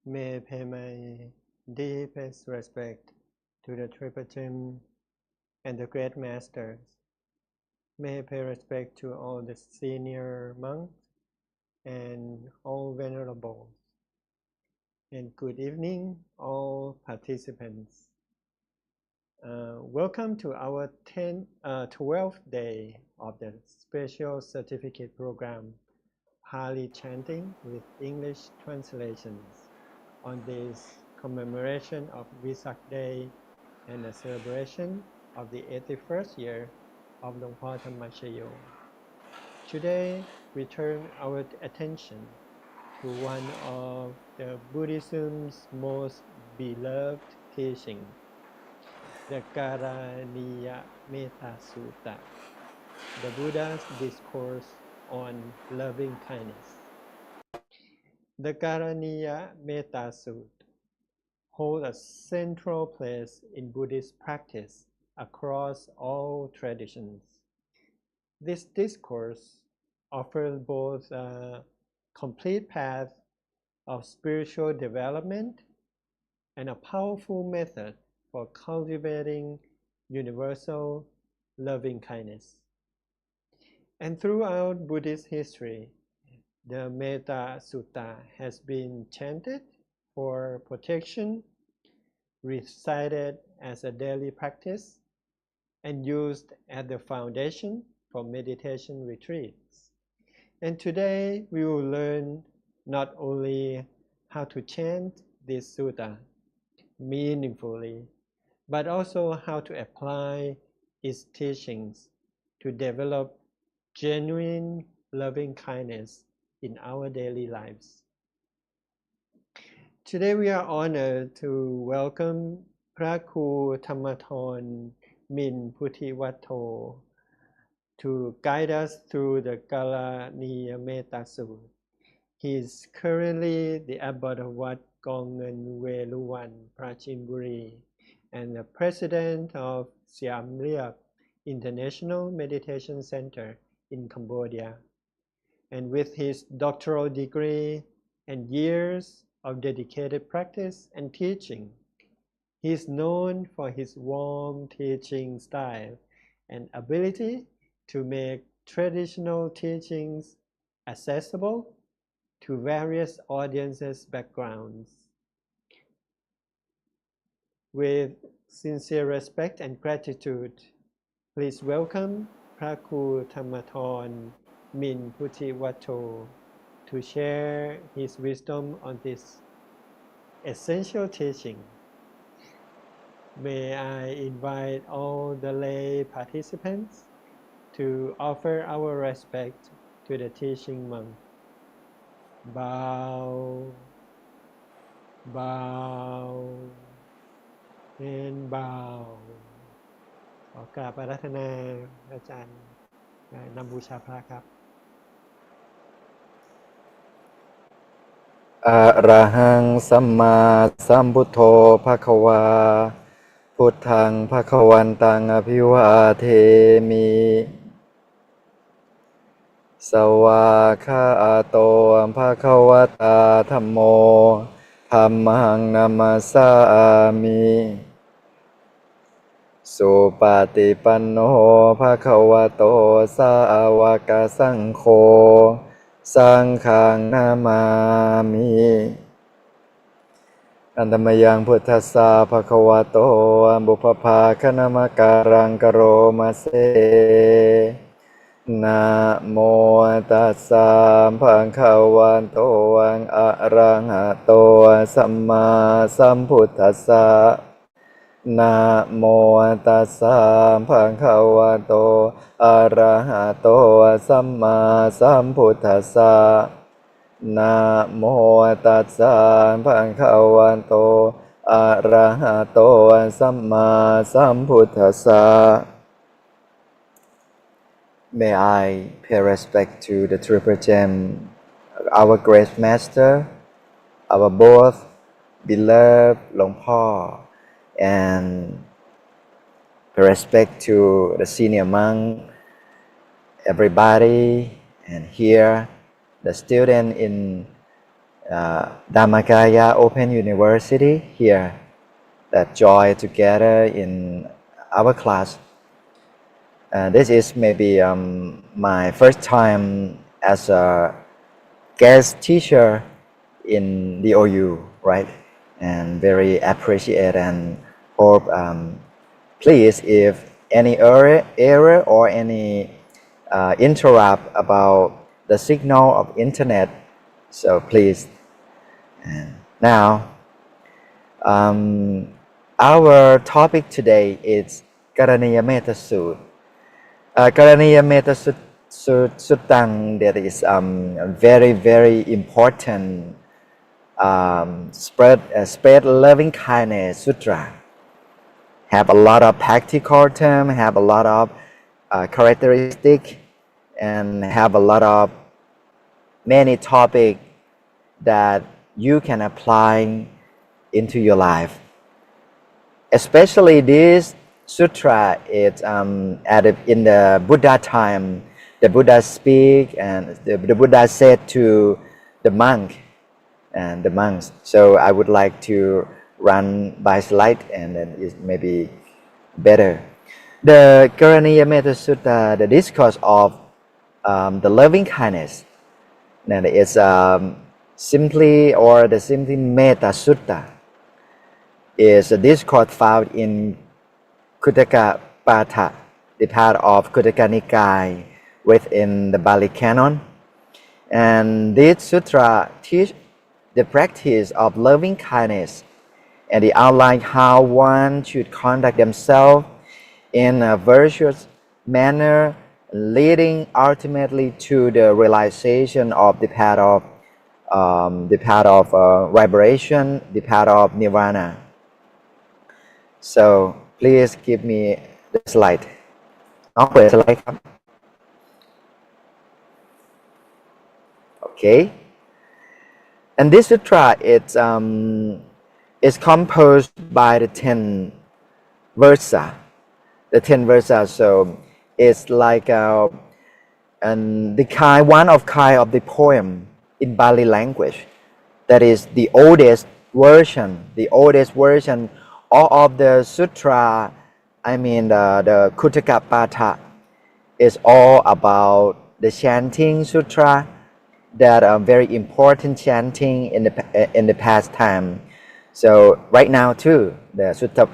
May I pay my deepest respect to the Triple Gem and the Great Masters. May I pay respect to all the senior monks and all venerables. And good evening, all participants. Welcome to our 12th day of the Special Certificate Program, Pali Chanting with English translations, on this commemoration of Vesak Day and the celebration of the 81st year of Luang Por Thammachayo. Today, we turn our attention to one of the Buddhism's most beloved teachings, the Karaniyamettasutta, the Buddha's discourse on loving kindness. The Karaniyamettasutta hold a central place in Buddhist practice across all traditions. This discourse offers both a complete path of spiritual development and a powerful method for cultivating universal loving kindness. And throughout Buddhist history, the Metta Sutta has been chanted for protection, recited as a daily practice, and used as the foundation for meditation retreats. And today we will learn not only how to chant this sutta meaningfully, but also how to apply its teachings to develop genuine loving kindness in our daily lives. Today we are honored to welcome พระครูธรรมธร มินพุทธิวัตโธ to guide us through the Karaniyamettasutta. He is currently the abbot of Wat Gongen Weluwan, Prachinburi, and the president of Siam Reap International Meditation Center in Cambodia. And with his doctoral degree and years of dedicated practice and teaching, he is known for his warm teaching style and ability to make traditional teachings accessible to various audiences' backgrounds. With sincere respect and gratitude, please welcome พระครูธรรมธร มินพุทธิวัตโธ to share his wisdom on this essential teaching. May I invite all the lay participants to offer our respect to the teaching monk. Bow, bow, and bow. ขอกราบอาราธนาอาจารย์นำบูชาพระครับ อะระหังสัมมาสัมพุทโธภควาพุทธังภควันตังอภิวาเทมิสวากขาโตภควตาธัมโมธัมมังนัมสสามิสุปฏิปันโนภควโตสาวกสังโฆสังฆังนามามิอันตมยังพุทธัสสะภควโตบุพภาคณมการังกโรมาเสนะโมตัสสะภะคะวะโตอะระหะโตสัมมาสัมพุทธัสสะนะโมตัสสะภะคะวะโตอะระหะโตสัมมาสัมพุทธัสสะนะโมตัสสะภะคะวะโตอะระหะโตสัมมาสัมพุทธัสสะ May I pay respect to the Triple Gem, our Great Master, our both beloved Luang Por, and pay respect to the senior monk, everybody, and here the student in Dhammakaya Open University here that join together in our class. This is maybe my first time as a guest teacher in the OU, right? And very appreciate and hope. Please, if any error or any interrupt about the signal of internet, so please. And now, our topic today is Karaniyamettasutta. Karaniyamettasutta, that is very, very important spread loving kindness sutra. Have a lot of practical terms, have a lot of characteristics, and have a lot of many topics that you can apply into your life. Especially this sutra is in the Buddha time. The Buddha speak and the Buddha said to the monk and the monks. So I would like to run by slide and then it may be better. The Karaniyamettasutta, the discourse of the loving kindness, and it's simply Metta Sutta, is a discourse found in Khuddaka Patha, the part of Khuddaka Nikaya within the Pali canon. And this sutra teaches the practice of loving kindness and the outline how one should conduct themselves in a virtuous manner, leading ultimately to the realization of the path of liberation, the path of nirvana. So please give me the slide. Slide. Okay. And this sutra is composed by the 10 versa. The 10 versa, so it's like one of the poem in Pali language. That is the oldest version. The oldest version of the sutra, the Khuddaka Patha, is all about the chanting sutra. That are very important chanting in the past time. So right now too, the sutta,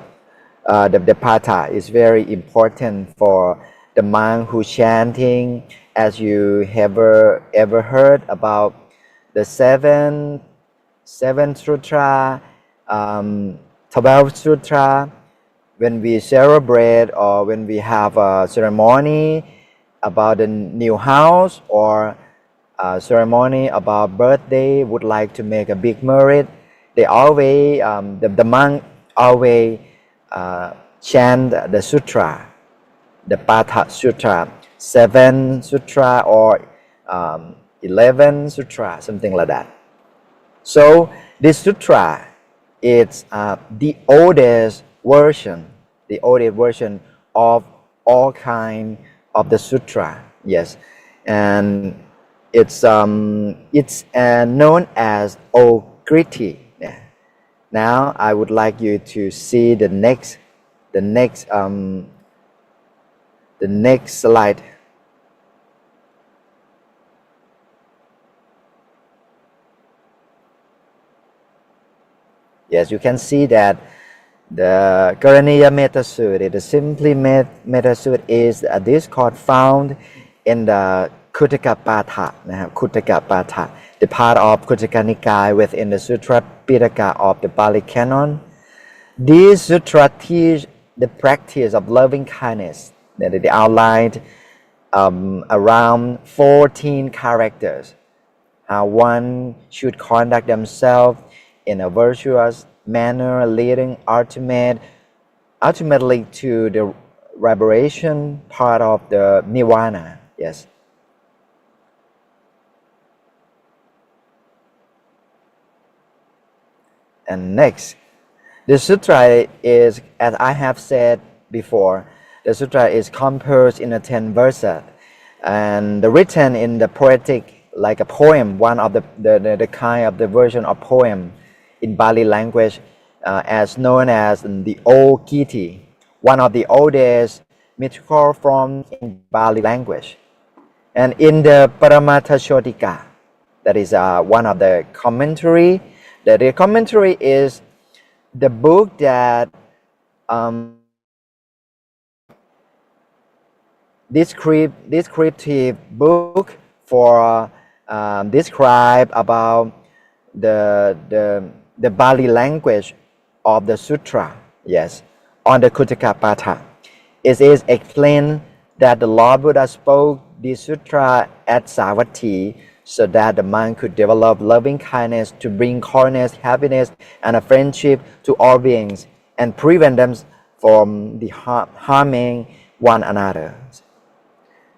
the patha is very important for the monk who chanting. As you ever heard about the seven sutra, 12 sutra, when we celebrate or when we have a ceremony about the new house or ceremony about birthday, would like to make a big merit, they always the monk always chant the sutra, the Patha Sutra, 7 sutra or 11 sutra, something like that. So this sutra is the oldest version of all kind of the sutra. Yes, and it's known as Okriti. Now I would like you to see the next slide. Yes, you can see that the Karaniyamettasutta, the simply Mettasutta, is a discourse found in the Khuddaka Patha, the part of Khuddaka Nikaya within the Sutra Pitaka of the Pali canon. This sutra teach the practice of loving kindness. They outlined around 14 characters, how one should conduct themselves in a virtuous manner, leading ultimately to the liberation part of the nirvana. Yes. And next, the sutra is, as I have said before, the sutra is composed in 10 verses and written in the poetic like a poem, one of the kind of the version of poem in Pali language, as known as the old Kiti, one of the oldest mythical forms in Pali language. And in the Paramattha Shotika, that is one of the commentary. The commentary is the book that descriptive book for describe about the Pali language of the sutra. Yes, on the Khuddaka. It is explained that the Lord Buddha spoke the sutra at Savatthi so that the monk could develop loving kindness to bring calmness, happiness, and a friendship to all beings and prevent them from harming one another.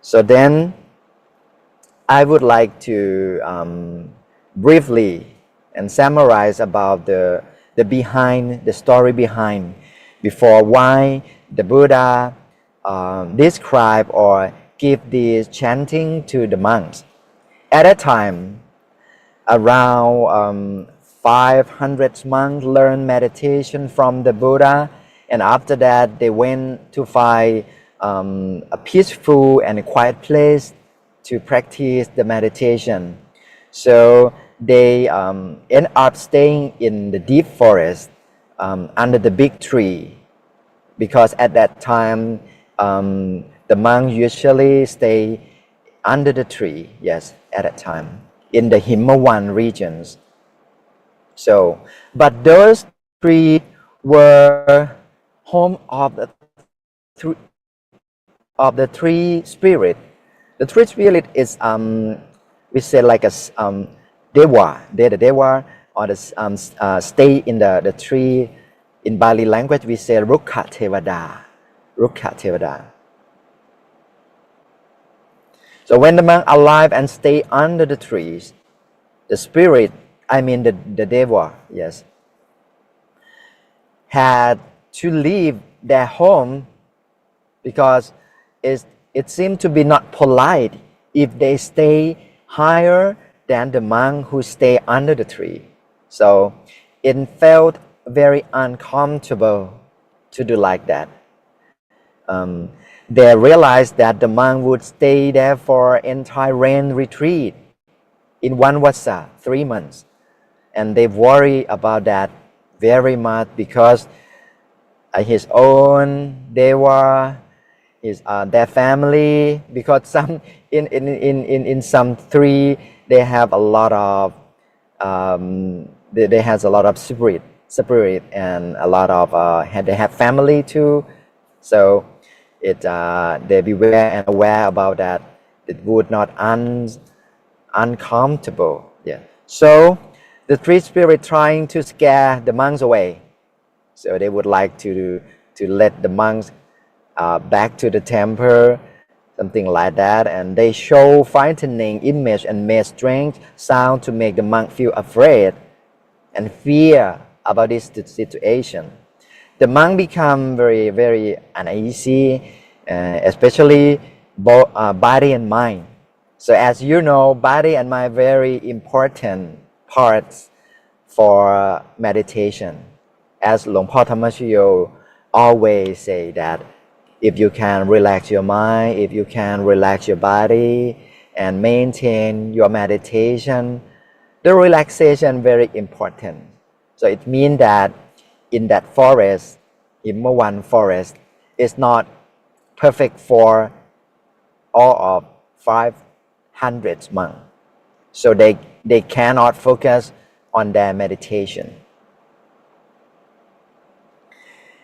So then I would like to briefly and summarize about the story behind before why the Buddha describe or give this chanting to the monks. At that time, around 500 monks learned meditation from the Buddha, and after that they went to find a peaceful and a quiet place to practice the meditation. So they end up staying in the deep forest under the big tree, because at that time the monks usually stay under the tree, yes, at that time, in the Himawan regions. So, but those trees were home of the three spirit. The three spirit is we say like a dewa. They're the dewa, or the stay in the tree. In Pali language, we say Rukkha Tevada. Rukkha Tevada. So when the monk alive and stay under the trees, the spirit, I mean the deva, yes, had to leave their home because it seemed to be not polite if they stay higher than the monk who stay under the tree. So it felt very uncomfortable to do like that. They realized that the monk would stay there for entire rain retreat in one vassa, 3 months, and they worry about that very much because his own deva, their family, because some in some tree they have a lot of they has a lot of spirit and a lot of they have family too, so they beware and aware about that. It would not uncomfortable. Yeah. So the three spirit trying to scare the monks away. So they would like to let the monks back to the temple, something like that, and they show frightening image and make strange sound to make the monk feel afraid and fear about this situation. The monk become very, very uneasy, especially body and mind. So as you know, body and mind are very important parts for meditation. As Luang Por Thammashiyo always say that if you can relax your mind, if you can relax your body and maintain your meditation, the relaxation very important. So it means that in that forest, Himawan forest, is not perfect for all of 500 monks. So they cannot focus on their meditation.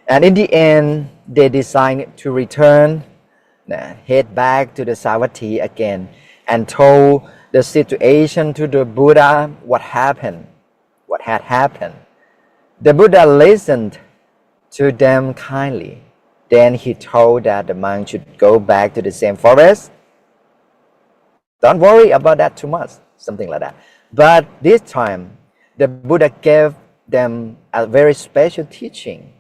And in the end, they decided to return, head back to the Savatthi again, and told the situation to the Buddha, what happened, what had happened. The Buddha listened to them kindly. Then he told that the monk should go back to the same forest. Don't worry about that too much, something like that. But this time, the Buddha gave them a very special teaching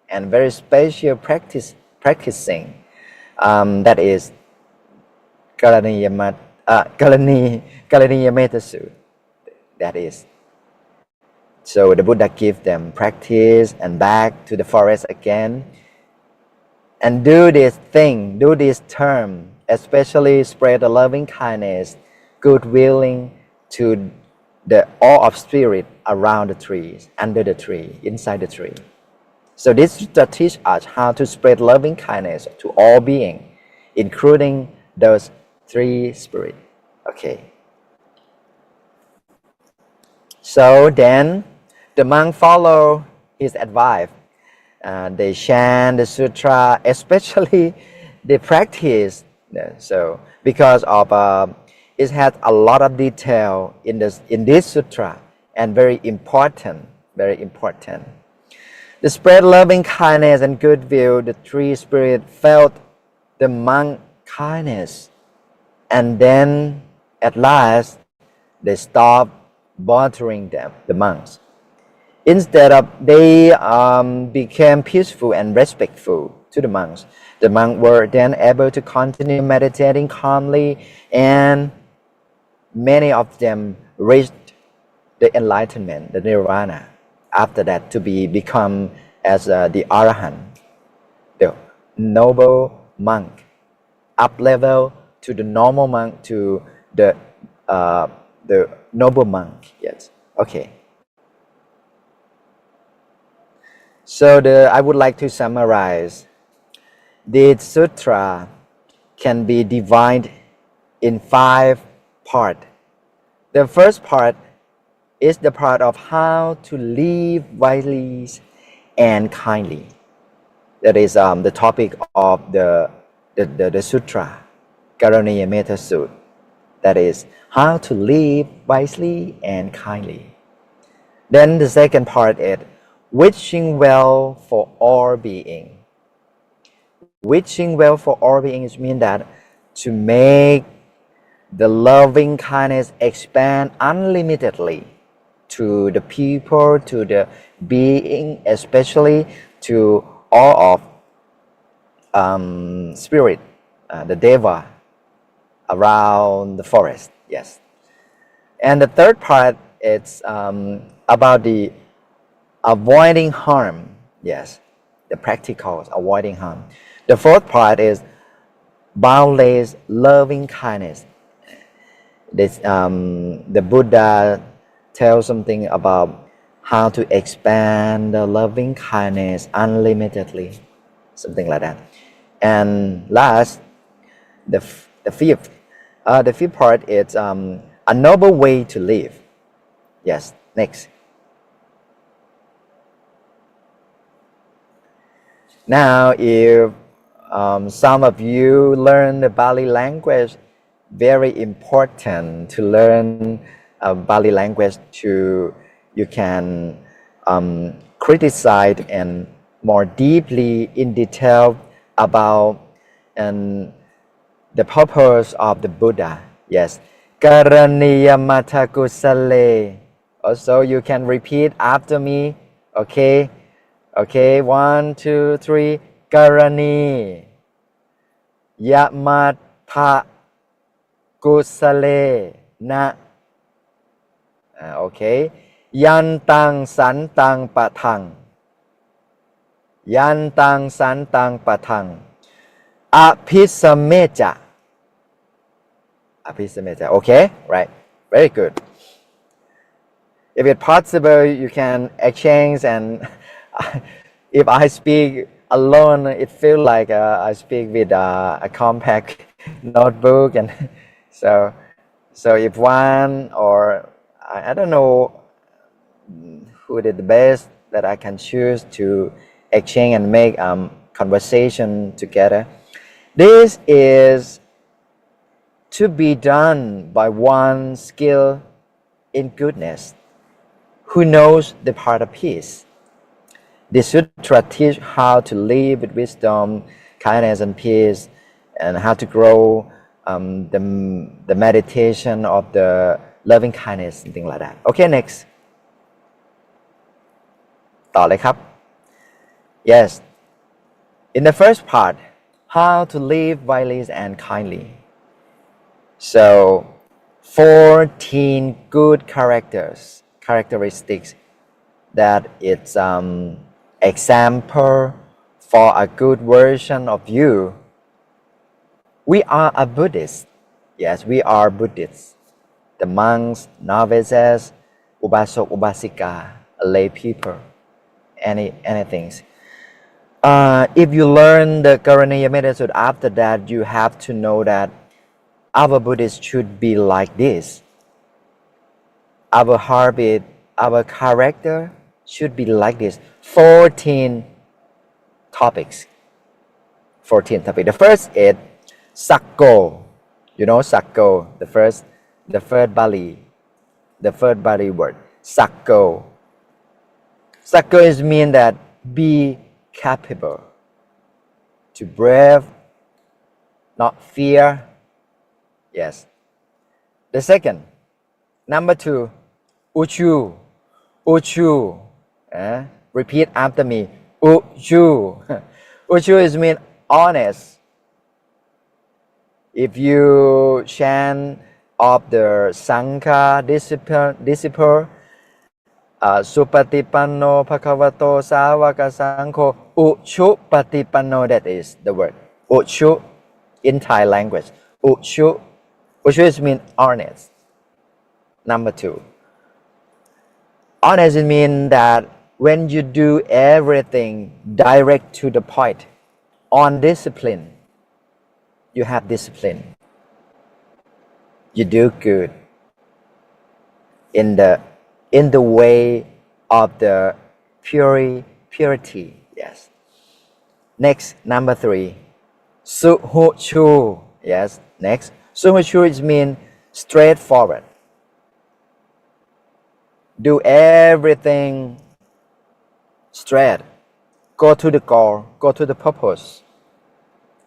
and very special practicing. That is Karaniyamettasutta. That is. So the Buddha gave them practice and back to the forest again. And do this thing, do this term, especially spread the loving kindness, good willing to the all of spirit around the trees, under the tree, inside the tree. So this sutta teach us how to spread loving kindness to all beings, including those three spirits. Okay. So then the monk follow his advice. They chant the sutra, especially they practice. So because of it has a lot of detail in this sutra, and very important, very important. The spread loving kindness and goodwill. The three spirits felt the monk kindness, and then at last they stopped bothering them, the monks. Instead of they became peaceful and respectful to the monks. The monks were then able to continue meditating calmly, and many of them reached the enlightenment, the nirvana. After that, to become as the arahant, the noble monk, up level to the normal monk to the noble monk. Yes. Okay. So I would like to summarize. This sutra can be divided in 5 parts. The first part is the part of how to live wisely and kindly. That is the topic of the sutra, Karaniyamettasutta. That is how to live wisely and kindly. Then the second part is wishing well for all beings. Wishing well for all beings means that to make the loving kindness expand unlimitedly to the people, to the being, especially to all of spirit, the deva around the forest. Yes. And the third part is about the avoiding harm. Yes, the practical avoiding harm. The fourth part is boundless loving kindness. This the Buddha tells something about how to expand the loving kindness unlimitedly, something like that. And last, the fifth part is a noble way to live. Yes. Next. Now, if some of you learn the Pali language, very important to learn Pali language you can criticize and more deeply in detail about the purpose of the Buddha. Yes. Karaniyamettasutta. Also, you can repeat after me. Okay. Okay, 1, 2, 3. Karani Yamatta Kusale Na. Okay. Yantang Santang Patang. Yantang Santang Patang. Apisameja. Apisameja. Okay, right. Very good. If it's possible, you can exchange, and if I speak alone, it feels like I speak with a compact notebook, and so if one or I don't know who did the best that I can choose to exchange and make conversation together. This is to be done by one skilled in goodness, who knows the part of peace. The sutra teach how to live with wisdom, kindness, and peace, and how to grow the meditation of the loving kindness, something like that. Okay, next. ต่อเลยครับ Yes. In the first part, how to live wisely and kindly. So 14 good characteristics that it's example for a good version of you. We are a Buddhist. Yes, we are Buddhists. The monks, novices, ubasok, ubasika, lay people, anything. If you learn the Karaniyamettasutta, after that you have to know that our Buddhist should be like this. Our habit, our character should be like this. 14 topics. 14 topics. The first is Sakko. You know Sakko, the first Bali word. Sakko. Sakko is mean that be capable, to brave, not fear. Yes. The second, number 2, Uchu. Uchu. Repeat after me. Uchu. Uchu is mean honest. If you chant of the Sangha disciple, Supatipanno Bhagavato Savaka Sangho, Uchu Patipanno, that is the word. Uchu in Thai language. Uchu. Uchu is mean honest. Number 2. Honest means that when you do everything direct to the point, on discipline, you have discipline. You do good in the way of the purity. Yes. Next, number 3, Suhuchu. Yes. Next, Suhuchu is mean straightforward. Do everything straight. Go to the goal. Go to the purpose.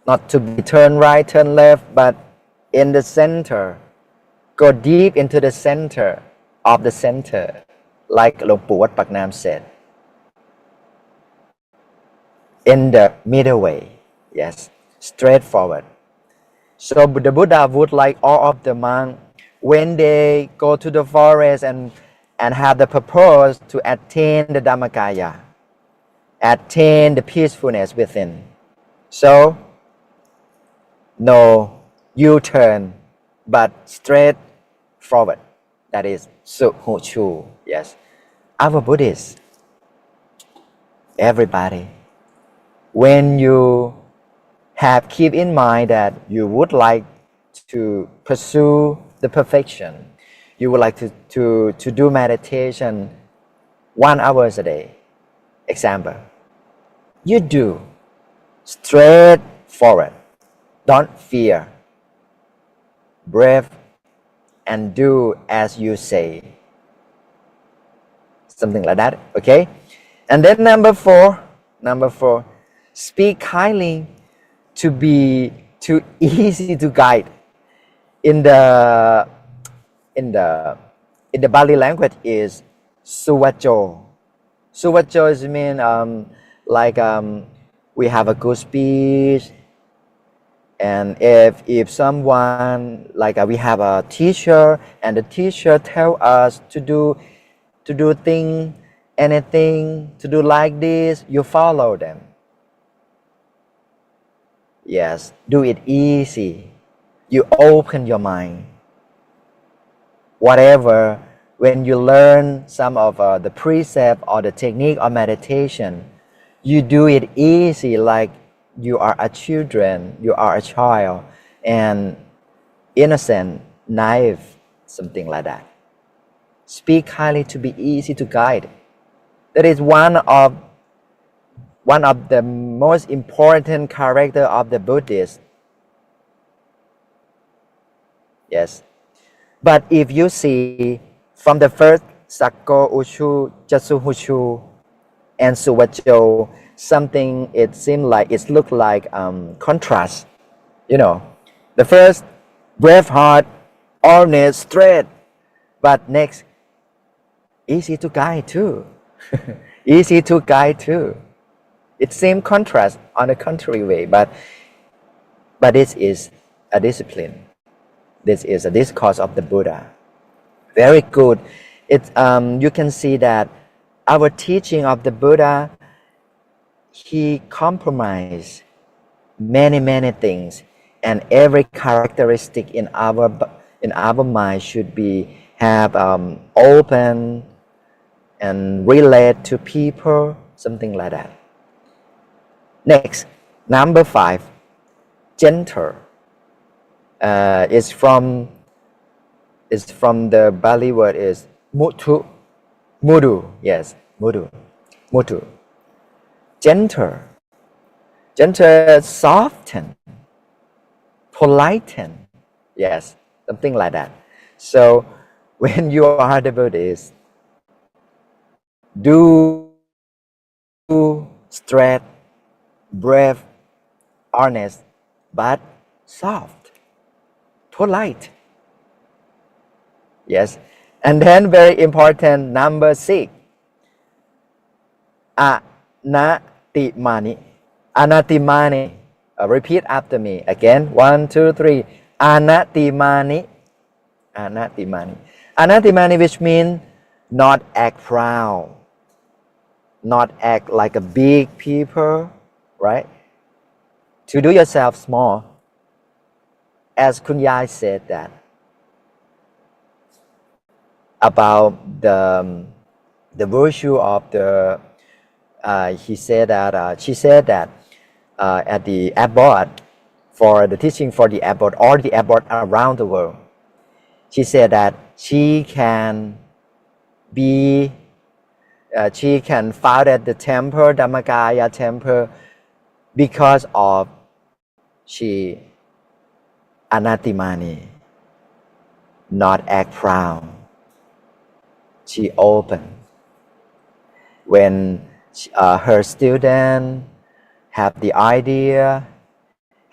Not to be turn right, turn left, but in the center. Go deep into the center of the center, like Lung Pu Wat Pak Nam said. In the middle way. Yes, straightforward. So the Buddha would like all of the monks, when they go to the forest and have the purpose to attain the Dhammakaya, attain the peacefulness within. So, no U-turn, but straight forward. That is Suhuchu. Yes. Our Buddhists, everybody, when you keep in mind that you would like to pursue the perfection, you would like to do meditation 1 hour a day, example, you do straight forward, don't fear, brave, and do as you say, something like that. Okay. And then number four, speak kindly, to be too easy to guide. In the Bali language is suwacho. Suwacho is mean we have a good speech, and if someone we have a teacher and the teacher tell us to do anything to do like this, you follow them. Yes, do it easy. You open your mind. Whatever, when you learn some of the precept or the technique of meditation, you do it easy, like you are a child, and innocent, naive, something like that. Speak kindly to be easy to guide. That is one of the most important character of the Buddhist. Yes. But if you see from the first Sakko, Uchu, Jasuhuchu, and Suwacho, something it seems like it looked like contrast. You know, the first brave heart, honest, straight, but next easy to guide too. Easy to guide too. It seems contrast on the contrary way, but this is a discipline. This is a discourse of the Buddha. Very good. It's you can see that our teaching of the Buddha, he compromised many things, and every characteristic in our mind should be have open and relate to people, something like that. Next, number 5, gentle. Is from the Pali word is mudu. Yes, mudu. Gentle, soften, politen. Yes, something like that. So when you are the Buddhist, do straight, brave, honest, but soft, polite. Yes, and then very important, number 6, anatimani. Anatimani. Repeat after me again. 1, 2, 3. Anatimani. Anatimani. Anatimani, which means not act proud, not act like a big people, right? To do yourself small. As Kunyai said that about the virtue of the she said that at the abbot, for the teaching for the abbot or the abbot around the world, she said that she can found at the temple, Dhammakaya temple, because of she anatimani, not act proud. She open. When her student have the idea,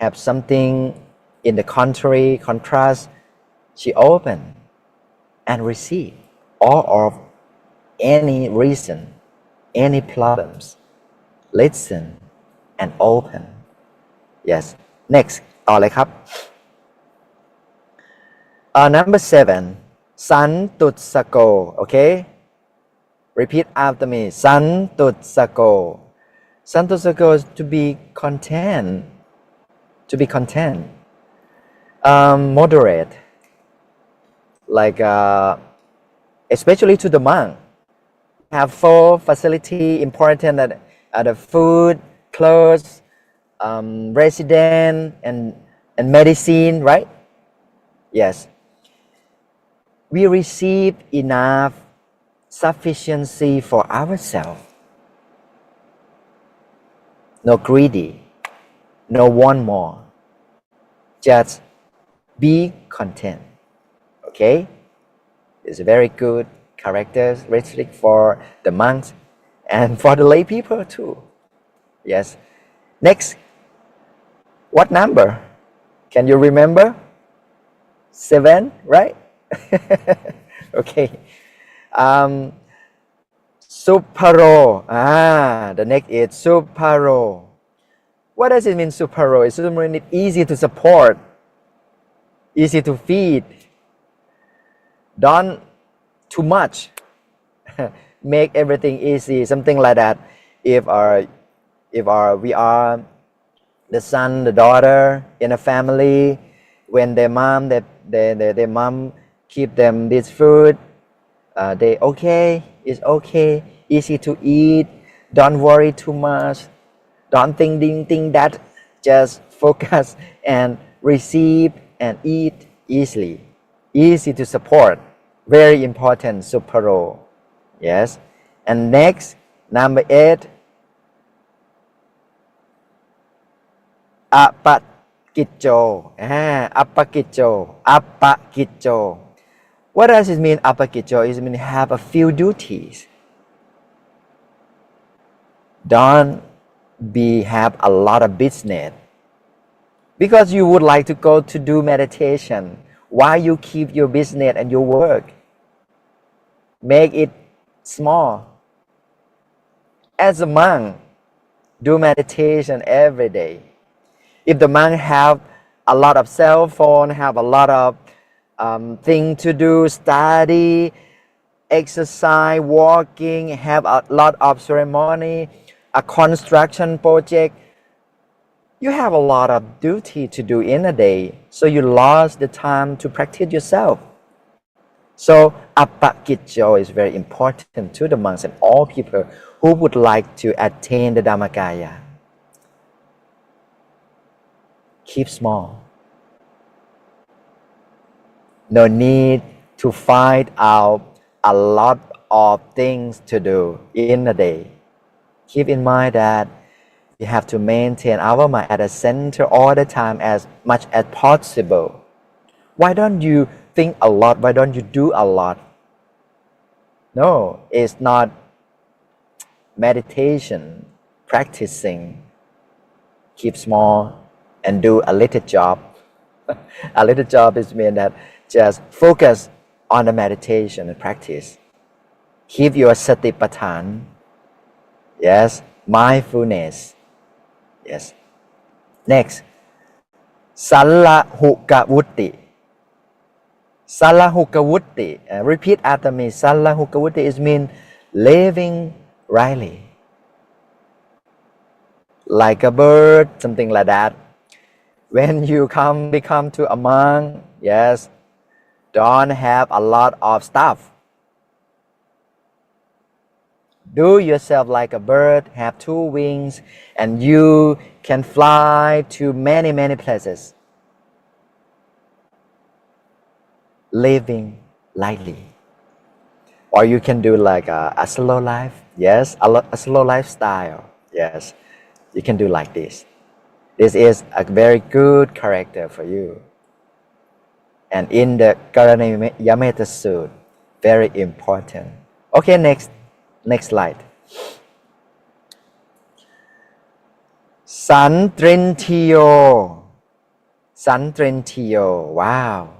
have something in the contrast, she open and receive all of any reason, any problems. Listen and open. Yes. Next ต่อเลยครับ number 7 santutsako. Okay, repeat after me. Santutsako. Santutsako is to be content, moderate, like especially to the monk, have 4 facility important that are the food, clothes, residence, and medicine, right? Yes. We receive enough sufficiency for ourselves. No greedy, no want more. Just be content. Okay? It's a very good characteristic for the monks and for the lay people too. Yes. Next, what number? Can you remember? 7, right? Okay. Suparo. The next is suparo. What does it mean, suparo? It means easy to support, easy to feed. Don't too much. Make everything easy, something like that. If we are the son, the daughter in a family, when their mom, their mom keep them this food, they okay, it's okay, easy to eat. Don't worry too much. Don't think that. Just focus and receive and eat easily. Easy to support. Very important, suparo. Yes. And next, number 8, apakitcho. Apakitcho. What does it mean, apakitcho? It means have a few duties. Don't have a lot of business. Because you would like to go to do meditation. Why you keep your business and your work? Make it small. As a monk, do meditation every day. If the monk have a lot of cell phone, have a lot of thing to do, study, exercise, walking, have a lot of ceremony, a construction project. You have a lot of duty to do in a day, so you lost the time to practice yourself. So appakijjo is very important to the monks and all people who would like to attain the Dhammakaya. Keep small. No need to find out a lot of things to do in a day. Keep in mind that we have to maintain our mind at the center all the time as much as possible. Why don't you think a lot? Why don't you do a lot? No, it's not meditation, practicing. Keep small and do a little job. A little job is mean that just focus on the meditation and practice. Keep your satipatthana. Yes, mindfulness. Yes. Next, Salahukawutti. Salahukawutti. Repeat after me. Salahukawutti is mean living rightly. Like a bird, something like that. When you become to a monk, yes, don't have a lot of stuff. Do yourself like a bird, have 2 wings, and you can fly to many, many places. Living lightly. Or you can do like a slow life. Yes, a slow lifestyle. Yes, you can do like this. This is a very good character for you. And in the Karaniyamettasutta, very important. Okay, next slide. Santrentiyo. Santrentiyo. Wow.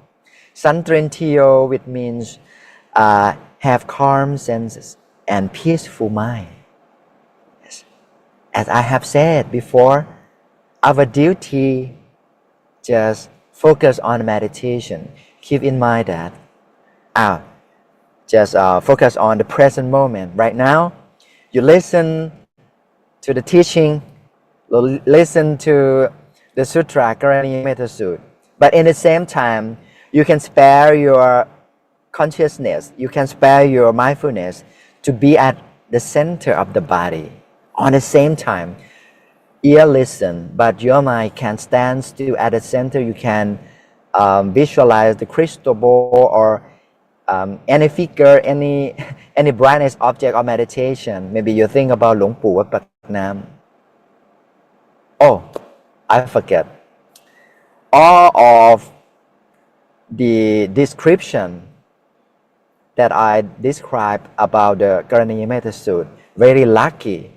Santrentiyo, which means have calm senses and peaceful mind. Yes. As I have said before, our duty just focus on meditation. Keep in mind that just focus on the present moment. Right now, you listen to the teaching, listen to the Sutra, Karaniyamettasutta. But in the same time, you can spare your consciousness, you can spare your mindfulness to be at the center of the body. On the same time, ear listen, but your mind can stand still at the center. You can visualize the crystal ball or any figure, any brightness object of meditation. Maybe you think about Luang Pu Wat Pak Nam. Oh, I forget. All of the description that I described about the Karaniyamettasutta, very lucky.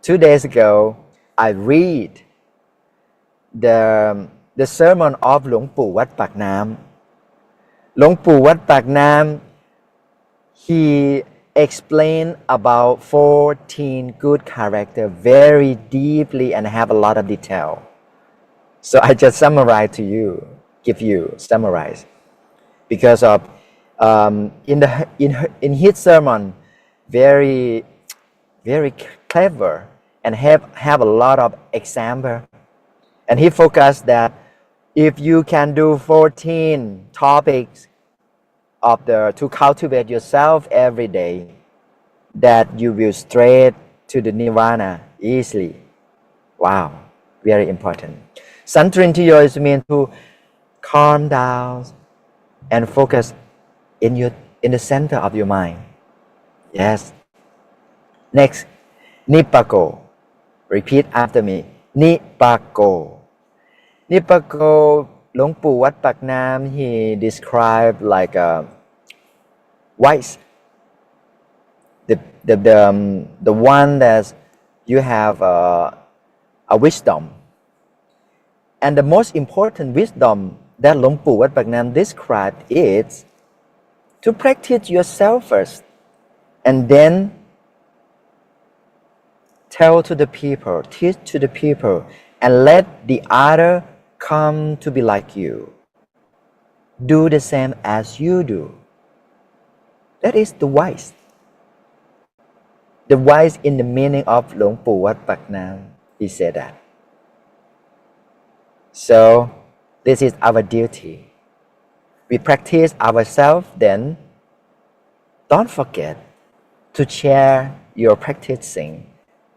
2 days ago, I read the sermon of Luang Pu Wat Pak Nam. Luang Pu Wat Pak Nam, he explained about 14 good characters very deeply and have a lot of detail. So I just summarize to you, summarize. Because of in his sermon, very clever and have a lot of example. And he focused that if you can do 14 topics to cultivate yourself every day, that you will straight to the nirvana easily. Wow, very important. Santrentiyo is meant to calm down and focus in the center of your mind. Yes. Next, Nipako. Repeat after me. Nipako. Nipako, Luang Pu Wat Pak Nam, he described like a wise. The one that you have a wisdom. And the most important wisdom that Luang Pu Wat Pak Nam described is to practice yourself first and then tell to the people, teach to the people, and let the other come to be like you. do the same as you do. That is the wise. The wise in the meaning of หลวงปู่วัดปากน้ำ he said that. So this is our duty. We practice ourselves, then don't forget to share your practicing,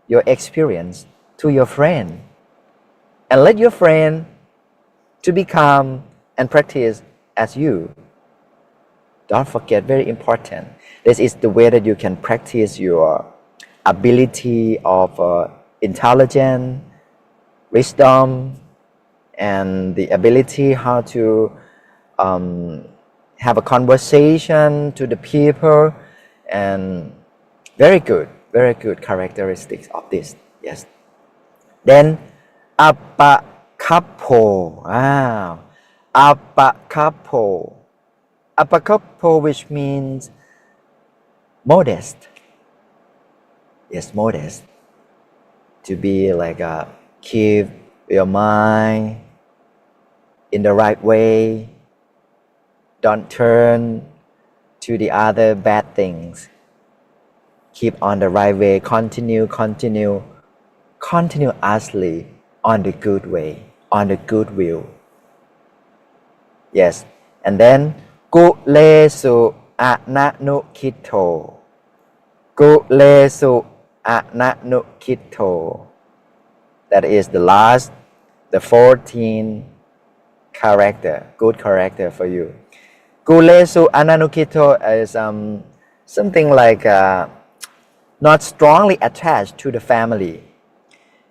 your experience to your friend, and let your friend to become and practice as you. Don't forget, very important. This is the way that you can practice your ability of intelligence, wisdom, and the ability how to have a conversation to the people, and very good characteristics of this. Yes. Then apakappo. Wow. Apakappo. Apakappo, which means modest. Yes, modest. To be like keep your mind in the right way. Don't turn to the other bad things. Keep on the right way. Continuously on the good way, on the good will. Yes. And then Kulesu ananukitto. Kulesu ananukitto. That is the last, the 14th character, good character for you. Kulesu ananukitto is something like not strongly attached to the family.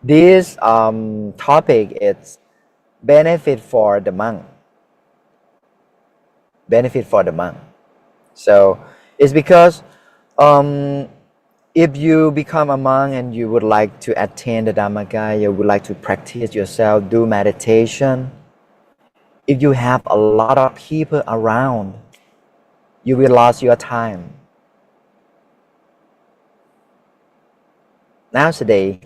This topic is benefit for the monk. Benefit for the monk. So it's because if you become a monk and you would like to attain the Dhammacaya, you would like to practice yourself, do meditation. If you have a lot of people around, you will lose your time. Nowadays,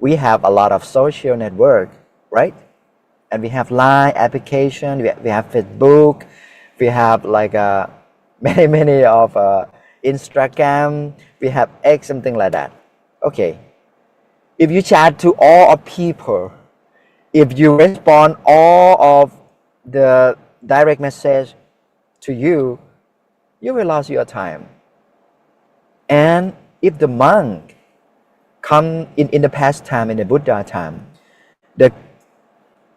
we have a lot of social network, right? And we have Line application, we have Facebook, we have like many of Instagram, we have X, something like that. Okay, if you chat to all of people, if you respond all of the direct message to you, you will lose your time. And if the monk come in the past time, in the Buddha time, the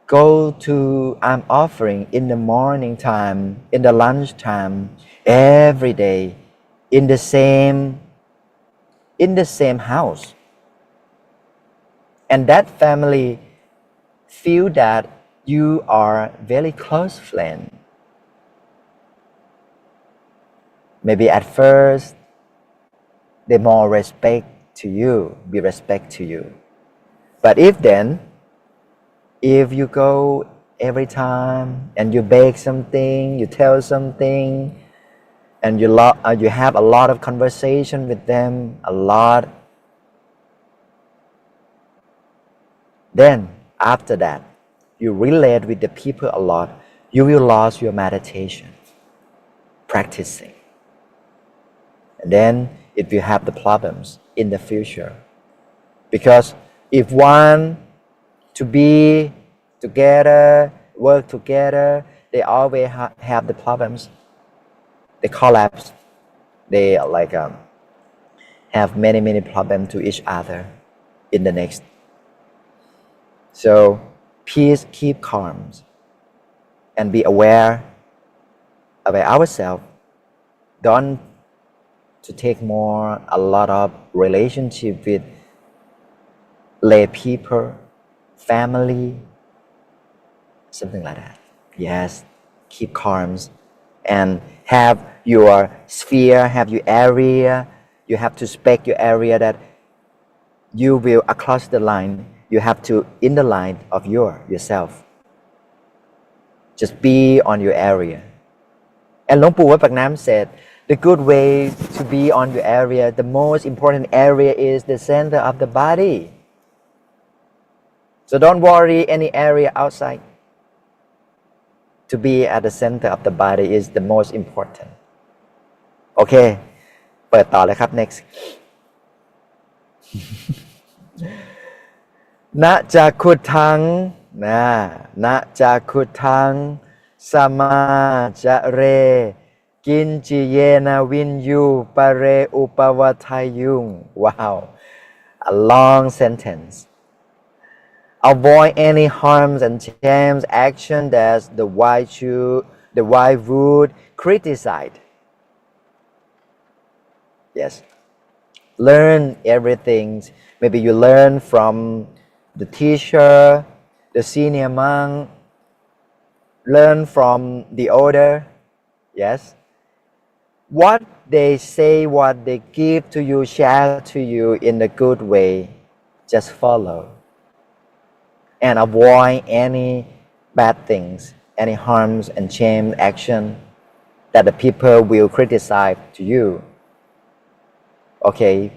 go to I'm offering in the morning time, in the lunch time, every day, in the same house. And that family feel that you are very close friend. Maybe at first, they more respect to you, be respect to you. But if you go every time and you beg something, you tell something, and you have a lot of conversation with them, a lot, then after that, you relate with the people a lot, you will lose your meditation, practicing. And then it will have the problems in the future. Because if one to be together, work together, they always have the problems. They collapse. They like have many problems to each other in the next. So peace, keep calm, and be aware about ourselves. Don't to take a lot of relationship with lay people, family, something like that. Yes, keep calm and have your sphere, have your area. You have to spec your area that you will across the line. You have to in the line of yourself. Just be on your area. And หลวงปู่วัดปากน้ำ said, the good way to be on your area, the most important area is the center of the body. So don't worry any area outside. to be at the center of the body is the most important โอเคเปิดต่อเลยครับ next นะจักขุทังนะจักขุทังสมาจะเรกินจิเยนะวินยูปะเรอุปวัฏายุง wow a long sentence avoid any harms and chants action that the wise would criticize yes learn everything maybe you learn from the teacher the senior monk learn from the older yes what they say what they give to you share to you in a good way just follow and avoid any bad things any harms and shame action that the people will criticize to you okay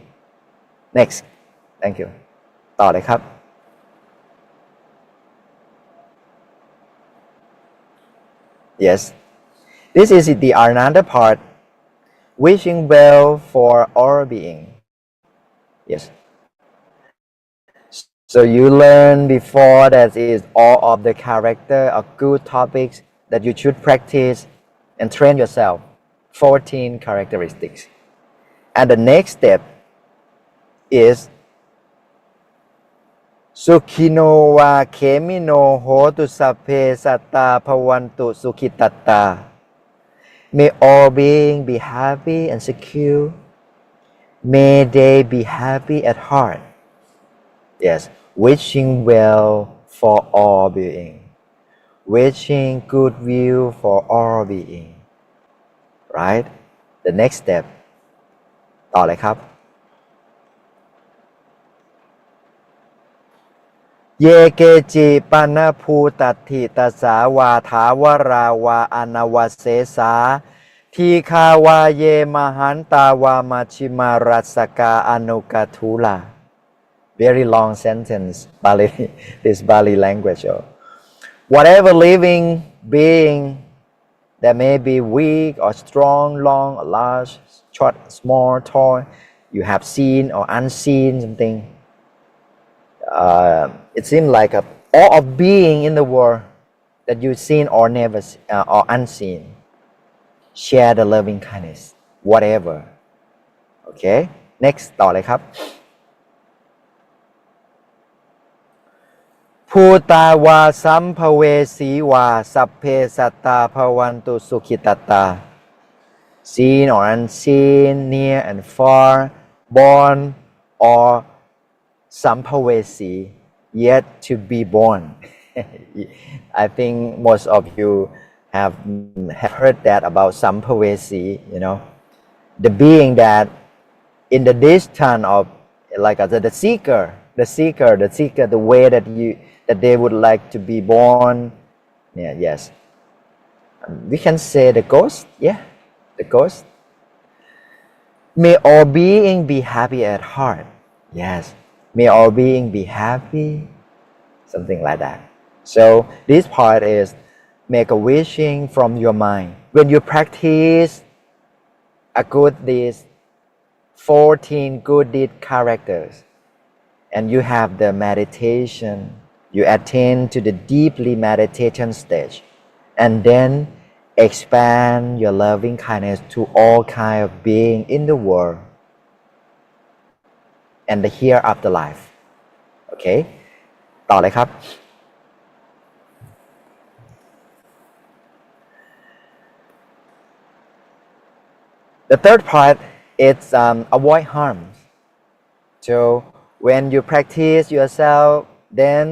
next thank you ต่อเลยครับ yes this is the another part wishing well for all being yes so you learn before that is all of the character of good topics that you should practice and train yourself 14 characteristics and the next step is สุขิโนวาเขมิโนโหตุสัพเพสัตตาภวันตุสุขิตัตตา May all beings be happy and secure may they be happy at heart yes wishing well for all being wishing good will for all being right the next step ต่อเลยครับเยเกจิปนภูตัตถิตสาวาถาวราวาอนาวเสสาทีคาวาเยมหันตาวามาชิมารัสกาอนุกทุลา very long sentence Bali this Bali language whatever living being that may be weak or strong long or large short small tall you have seen or unseen something it seems like all of being in the world that you've seen or never or unseen share the loving kindness whatever okay next ต่อเลยครับภูตาวาสัมภเวสีวาสัพเพสัตตาภวันตุสุขิตัตตา seen or unseen near and far born or sampavesi yet to be born I think most of you have heard that about sampavesi you know the being that in the distance of like the seeker the way that they would like to be born yeah yes we can say the ghost yeah the ghost may all being be happy at heart yes may all being be happy something like that so this part is make a wishing from your mind when you practice a good deed 14 good deed characters and you have the meditation you attain to the deeply meditation stage and then expand your loving kindness to all kind of being in the world and the hereafterlife okay ต่อเลยครับ the third part is avoid harm so when you practice yourself then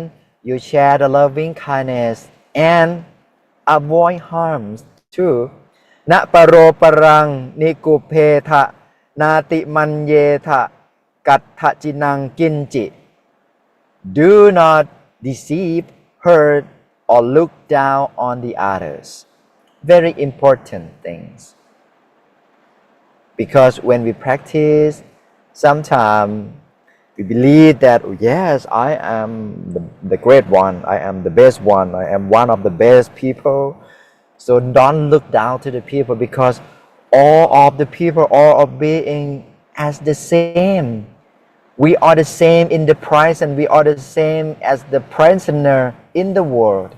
you share the loving kindness and avoid harms too นะปโรปรังนิกุเพทะนาติมันเยทะกัตถจินังกินจิ do not deceive hurt or look down on the others very important things because when we practice sometimes we believe that oh, yes I am the great one I am the best one I am one of the best people So don't look down to the people, because all of the people, all of being as the same. We are the same in the present. We are the same as the prisoner in the world.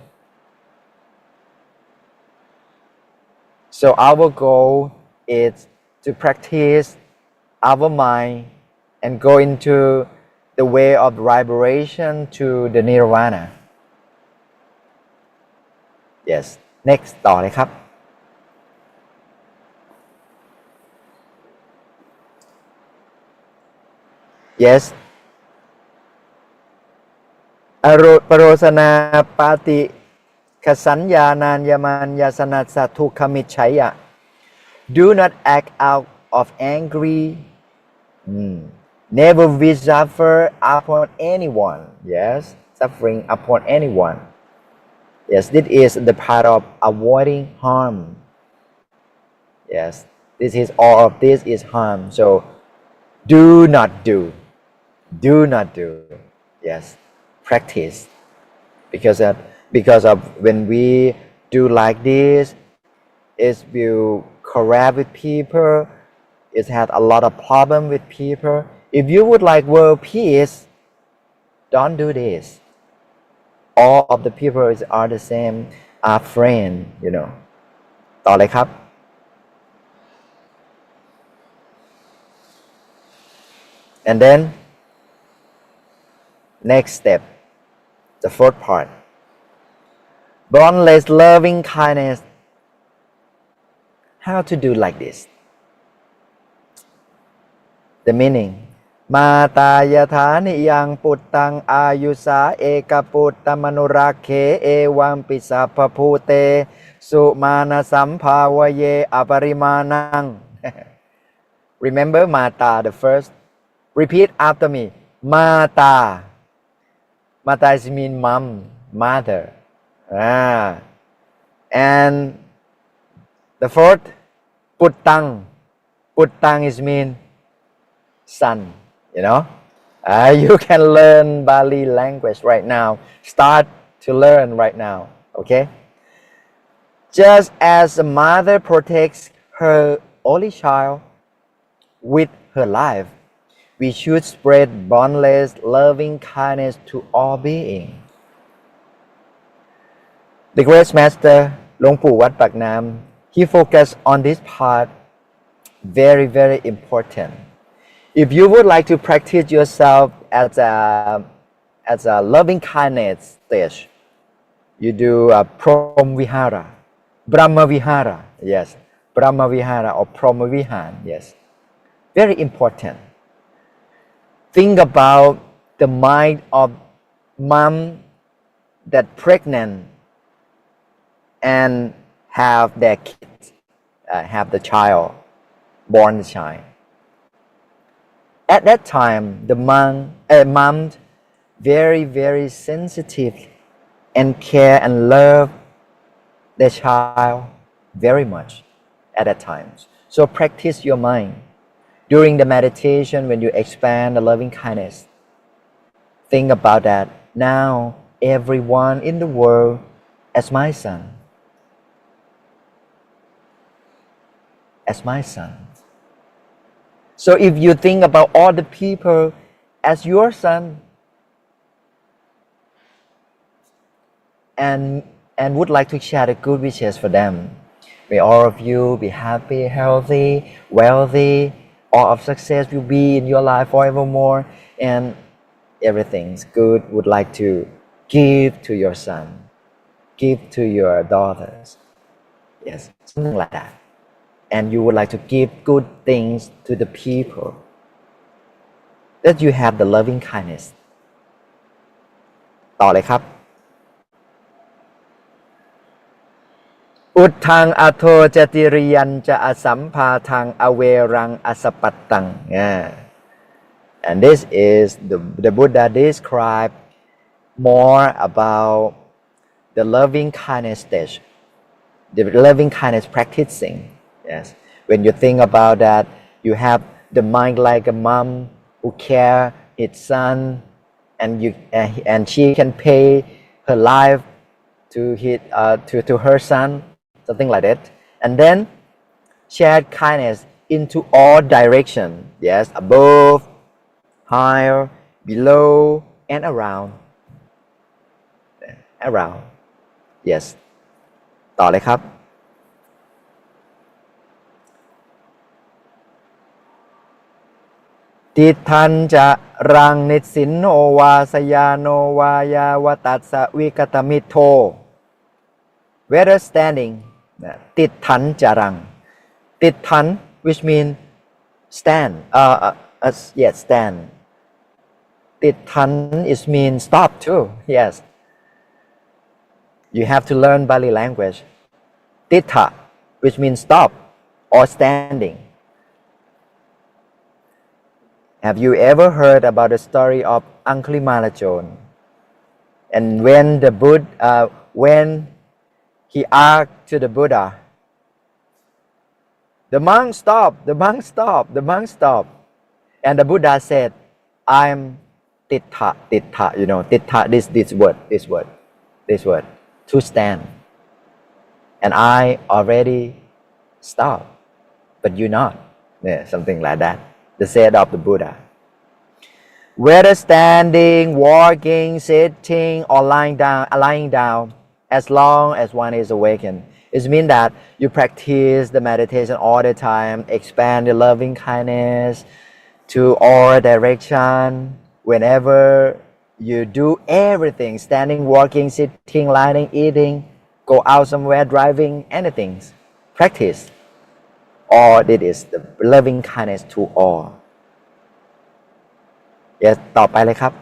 So our goal is to practice our mind and go into the way of vibration to the nirvana. Yes. Next ต่อเลยครับ Yes อโรปโรสนาปาติขสัญญานานยมันยาสนัสสะทุกขมิจฉัยยะ Do not act out of angry. Never wish suffer upon anyone. Yes, suffering upon anyone. Yes, this is the part of avoiding harm. Yes, this is all of this is harm. So do not do. Do not do. Yes, practice. Because of when we do like this, it will correct with people. It has a lot of problem with people. If you would like world peace, don't do this. All of the people are the same, are friend, you know. ต่อเลยครับ And then next step, the fourth part, boundless loving kindness. How to do like this? The meaning, มาตายถานิยังปุตตังอายุสาเอกปุตตมนุรักเขเอวัมปิสัพพภูเตสุมานะสัมภาวเยอปริมาณัง Remember Mata, the first. Repeat after me. Mata. Mata is mean mom, mother. And the fourth, Puttang. Puttang is mean son. You know, you can learn Bali language right now. Start to learn right now. Okay. Just as a mother protects her only child with her life, we should spread boundless loving kindness to all beings. The great master, หลวงปู่วัดปากน้ำ he focused on this part, very, very important. If you would like to practice yourself as a loving kindness stage, you do a Prom Vihara, Brahma Vihara, yes, Brahma Vihara or Prom Vihan, yes, very important. Think about the mind of mom that pregnant and have their kids, have the child, born the child. At that time, the mom very, very sensitive and care and love the child very much at that time. So practice your mind. During the meditation, when you expand the loving kindness, think about that. Now, everyone in the world as my son. As my son. So if you think about all the people as your son and would like to share the good wishes for them, may all of you be happy, healthy, wealthy, all of success will be in your life forevermore, and everything's good. Would like to give to your son, give to your daughters, yes, something like that. And you would like to give good things to the people, that you have the loving kindness. ต่อเลยครับ อุทธังอโทจติริยันจะอสัมภาทังอเวรังอสปัตตัง And this is the Buddha describe more about the loving kindness stage, the loving kindness practicing. Yes, when you think about that, you have the mind like a mom who care its son, and she can pay her life to her son. something like that. And then shared kindness into all direction. Yes, above, higher, below, and around. Around. Yes. ต่อเลยครับ ติทันจะรังนิสินโนวาสยาโนวายาวตัสสวิกตมิโท whether standing ติทันจะรังติทัน which mean stand yes stand ติทัน is mean stop too yes you have to learn Pali language titha which means stop or standing. Have you ever heard about the story of Angulimala? And when the Buddha, when he asked to the Buddha, the monk stopped, the monk stopped, the monk stopped. And the Buddha said, I'm titha, titha, you know, titha, this word, to stand. And I already stopped, but you not. Yeah, something like that. The said of the Buddha. Whether standing, walking, sitting, or lying down, as long as one is awakened, it means that you practice the meditation all the time, expand the loving kindness to all direction. Whenever you do everything, standing, walking, sitting, lying, eating, go out somewhere, driving, anything, practice. All it is the loving kindness to all. Yes ต่อไปเลยครับ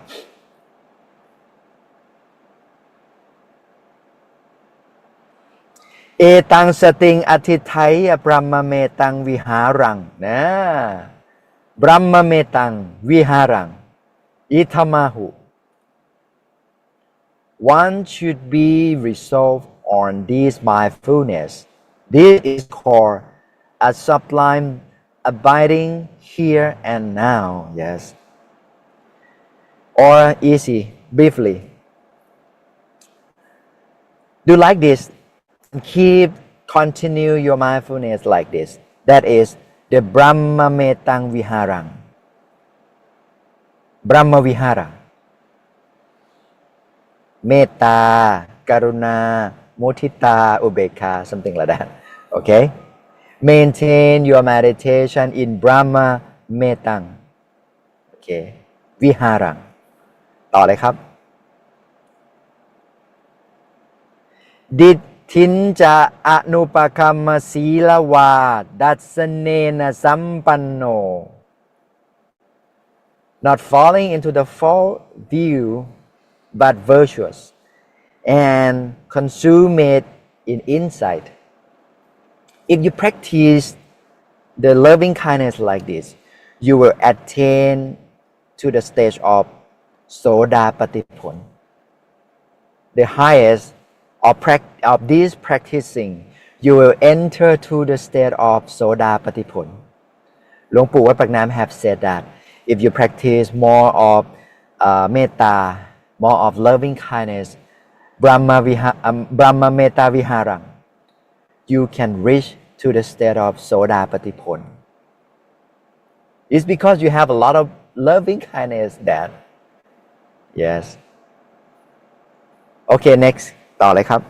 เอตังสติงอธิไทยบรมเมตังวิหารังนะบรมเมตังวิหารังอิธมาหุ One should be resolved on this mindfulness. This is called a sublime abiding here and now. Yes. Or easy, briefly. Do like this. Continue your mindfulness like this. That is the Brahma Metang Viharang. Brahma Vihara. Metta, Karuna, Mudita, Ubekha, something like that. Okay? Maintain your meditation in Brahma Metang. Okay. Viharang. ต่อเลยครับ ดิทินจะอนุปคัมมศีลวาดัสเนนะสัมปันโน Not falling into the false view but virtuous and consummate in insight. If you practice the loving kindness like this, you will attain to the stage of Soda Patipon. The highest of this practicing, you will enter to the state of Soda Patipon. หลวงปู่วัดปากน้ำ have said that if you practice more of metta, more of loving kindness, Brahma Metta Viharang, you can reach to the state of Soda Patipon. It's because you have a lot of loving kindness that yes. Okay, next. ต่อเลยครับ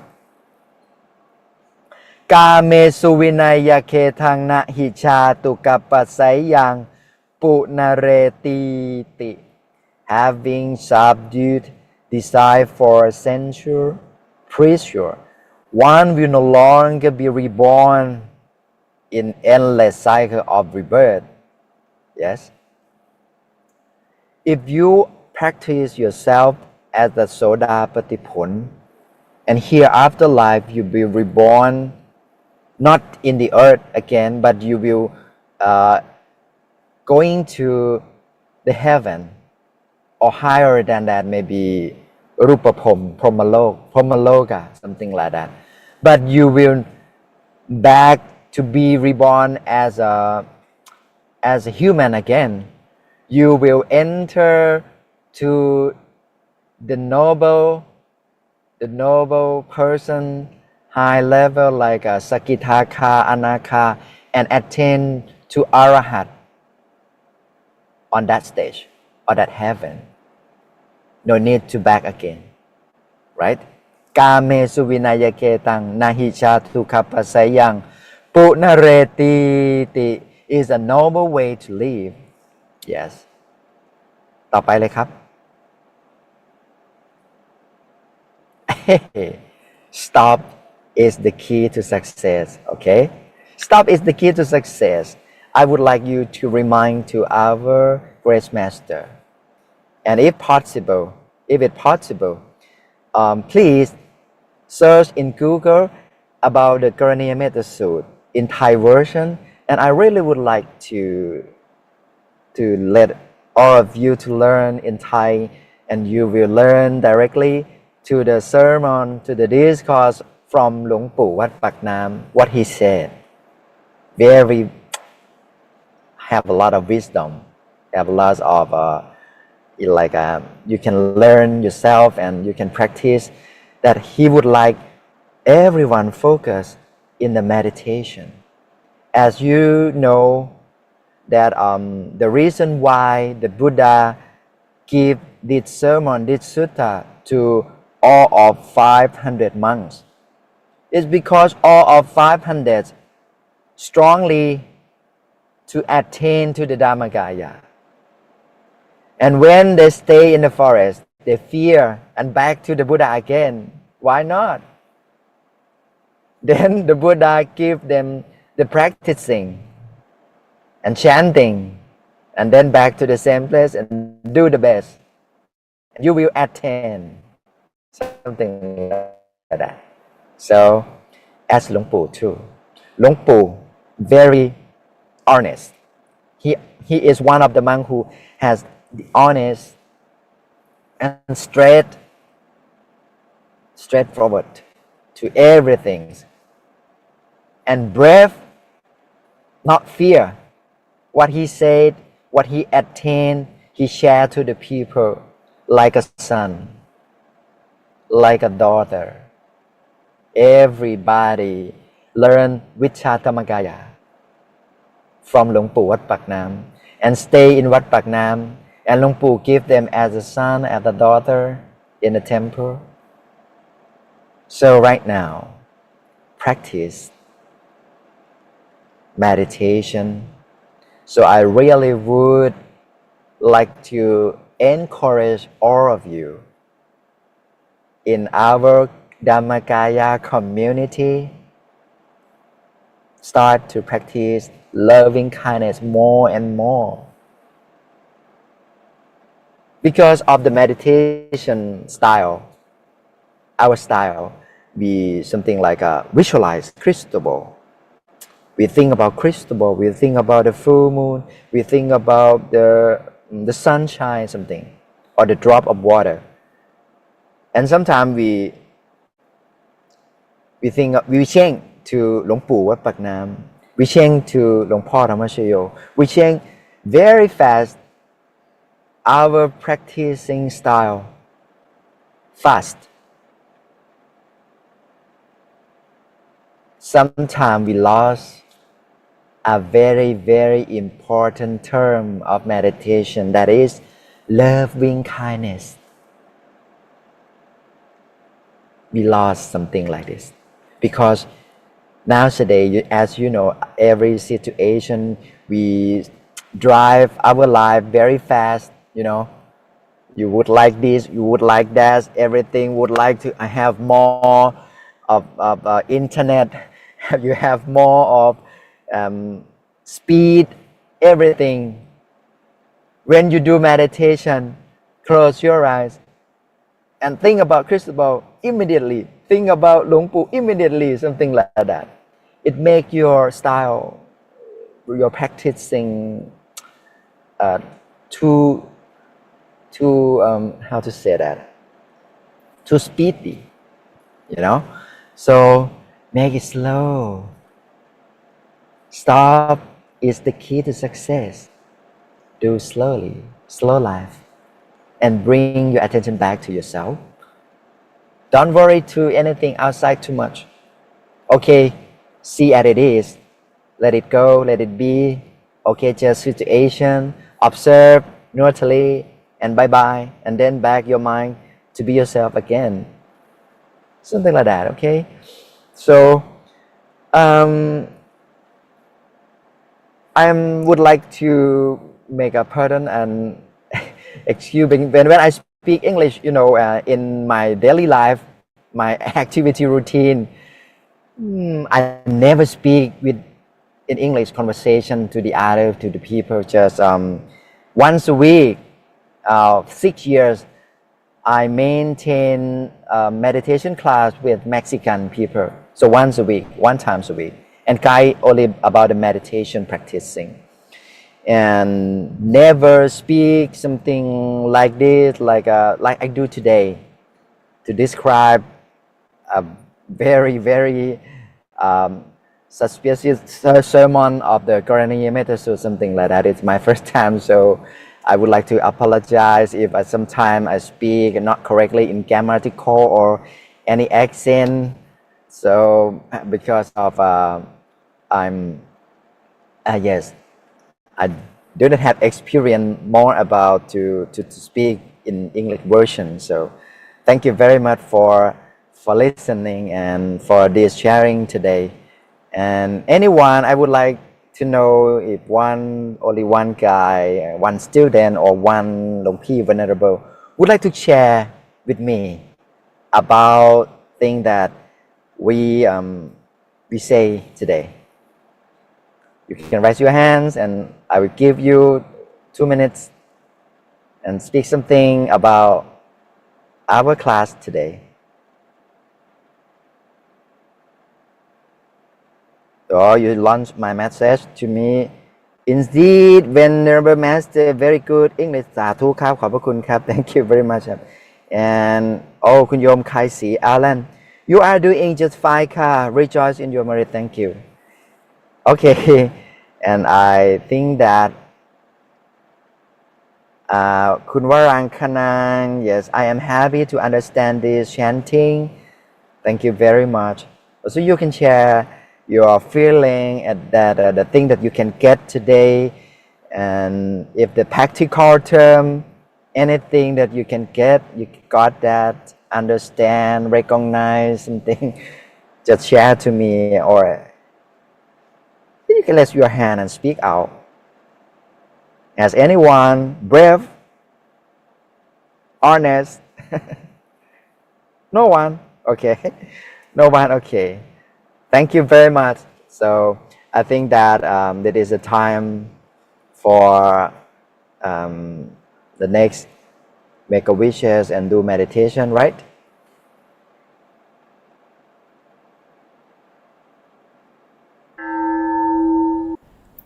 กาเมสุวินัยเคทังนะหิชาตุกัปปัสสัยยังปุนเรติติ Having subdued desire for sensual pleasure, one will no longer be reborn in endless cycle of rebirth. Yes. If you practice yourself as the Soda Patipon, and here after life you will be reborn not in the earth again, but you will going to the heaven or higher than that, maybe Rupapom, Promaloka, something like that. But you will back to be reborn as a human again. You will enter to the noble person high level like Sakitaka, Anaka, and attain to Arahat on that stage or that heaven. No need to back again, right? Kame suvinayake tang nahicha tu kapasayang punareti is a noble way to live. Yes. ต่อไปเลยครับ Stop is the key to success. Okay? Stop is the key to success. I would like you to remind to our Grace Master. And if it's possible, please search in Google about the Karaniyamettasutta in Thai version. And I really would like to let all of you to learn in Thai, and you will learn directly to the sermon, to the discourse from หลวงปู่วัดปากน้ำ what he said. Very have a lot of wisdom, have lots of you can learn yourself and you can practice. That he would like everyone focus in the meditation. As you know that the reason why the Buddha give this sermon, this sutta to all of 500 monks is because all of 500 strongly to attain to the Dhammagaya. And when they stay in the forest, they fear and back to the Buddha again. Why not? Then the Buddha give them the practicing and chanting, and then back to the same place and do the best. You will attain something like that. So, as หลวงปู่ too. หลวงปู่ very honest. He is one of the monks who has the honest and straightforward to everything, and brave, not fear. What he said, what he attained, he shared to the people like a son, like a daughter. Everybody learn Vichya Dhammagaya from หลวงปู่วัดปากน้ำ and stay in วัดปากน้ำ and หลวงปู่ give them as a son, as a daughter in the temple. So right now, practice meditation. So I really would like to encourage all of you in our Dhammagaya community, start to practice loving kindness more and more. Because of the meditation style, our style, we something like visualize crystal ball. We think about crystal ball, we think about the full moon, we think about the sunshine, something, or the drop of water. And sometimes we think we chant to หลวงปู่วัดปากน้ำ we chant to หลวงพ่อธรรมชโย we chant very fast. Our practicing style fast. Sometimes we lost a very, very important term of meditation, that is loving kindness. We lost something like this because nowadays, as you know, every situation we drive our life very fast. You know, you would like this, you would like that, everything would like to have more of internet. You have more of speed, everything. When you do meditation, close your eyes and think about crystal ball immediately. Think about หลวงปู่ immediately, something like that. It make your style, your practicing too how to say that? Too speedy, you know. So make it slow. Stop is the key to success. Do slowly, slow life, and bring your attention back to yourself. Don't worry to anything outside too much. Okay, see as it is. Let it go, let it be. Okay, just situation, observe neutrally, and bye-bye. And then back your mind to be yourself again. Something like that, okay? So, I would like to make a pattern and excuse when I speak English, in my daily life, my activity routine, I never speak in English conversation to the people. Just once a week, 6 years, I maintain a meditation class with Mexican people. So once a week, one times a week, and guide only about the meditation practicing. And never speak something like this, like I do today, to describe a very suspicious sermon of the Karaniyamettasutta, something like that. It's my first time, so I would like to apologize if sometimes I speak not correctly in grammatical or any accent. So because of yes, I didn't have experience more about to speak in English version. So thank you very much for listening and for this sharing today. And anyone, I would like to know if only one guy, one student, or one Long Pi Venerable would like to share with me about things that we say today. You can raise your hands and I will give you 2 minutes and speak something about our class today. So you launched my message to me. Indeed, Venerable Master, very good English. สาธุครับขอบพระคุณครับ Thank you very much. And คุณโยมไคศรี Alan, you are doing just fine ค่ะ Rejoice in your merit. Thank you. Okay, and I think that คุณวรังคนาง yes, I am happy to understand this chanting. Thank you very much. So you can share your feeling at that the thing that you can get today, and if the practical term, anything that you can get, you got that, understand, recognize something, just share to me, or you can raise your hand and speak out. As anyone brave, honest? No one? Okay. No one? Okay. Thank you very much. So I think that that is a time for the next make a wishes and do meditation, right?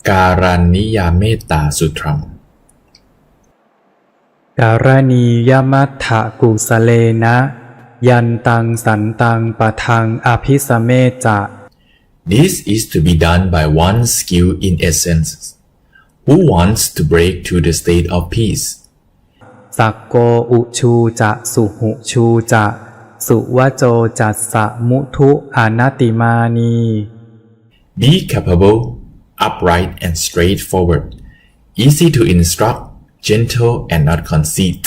Karaniyamettā Sutram. การณียมัตถกุสเลนะยันตังสันตังปะทังอภิสเมจะ This is to be done by one skilled in essence, who wants to break to the state of peace. สักโกอุชูจะสุหุชูจะสุวโจจัสสะมุทุอนัตติมานี Be capable, upright and straightforward, easy to instruct, gentle and not conceit.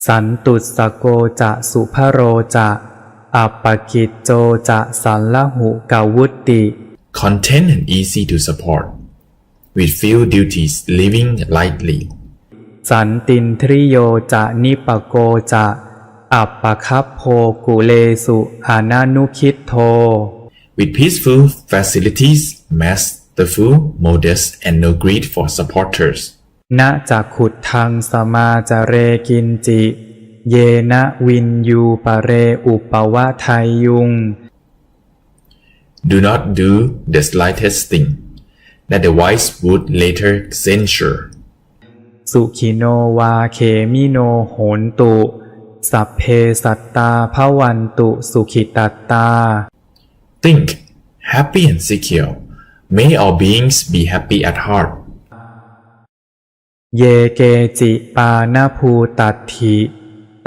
สันตุสโกจะสุภโรจะอัปปกิจโจจะสัลลหุกาวุตติ Content and easy to support, with few duties living lightly. สันตินทริโยจะนิปโกจะอัปปคัพโพกุเลสุอานานุคิตโท With peaceful facilities, masterful, modest and no greed for supporters. นะจักขุดทังสมาจเรกินจิเยนะวินยูปะเรอุปวะไทยุง Do not do the slightest thing that the wise would later censure. สุขิโนวาเขมิโนโหนตุสัพเพสัตตาภวันตุสุขิตัตตา Think, happy and secure. May all beings be happy at heart. เยเกจิปานภูตัตถิ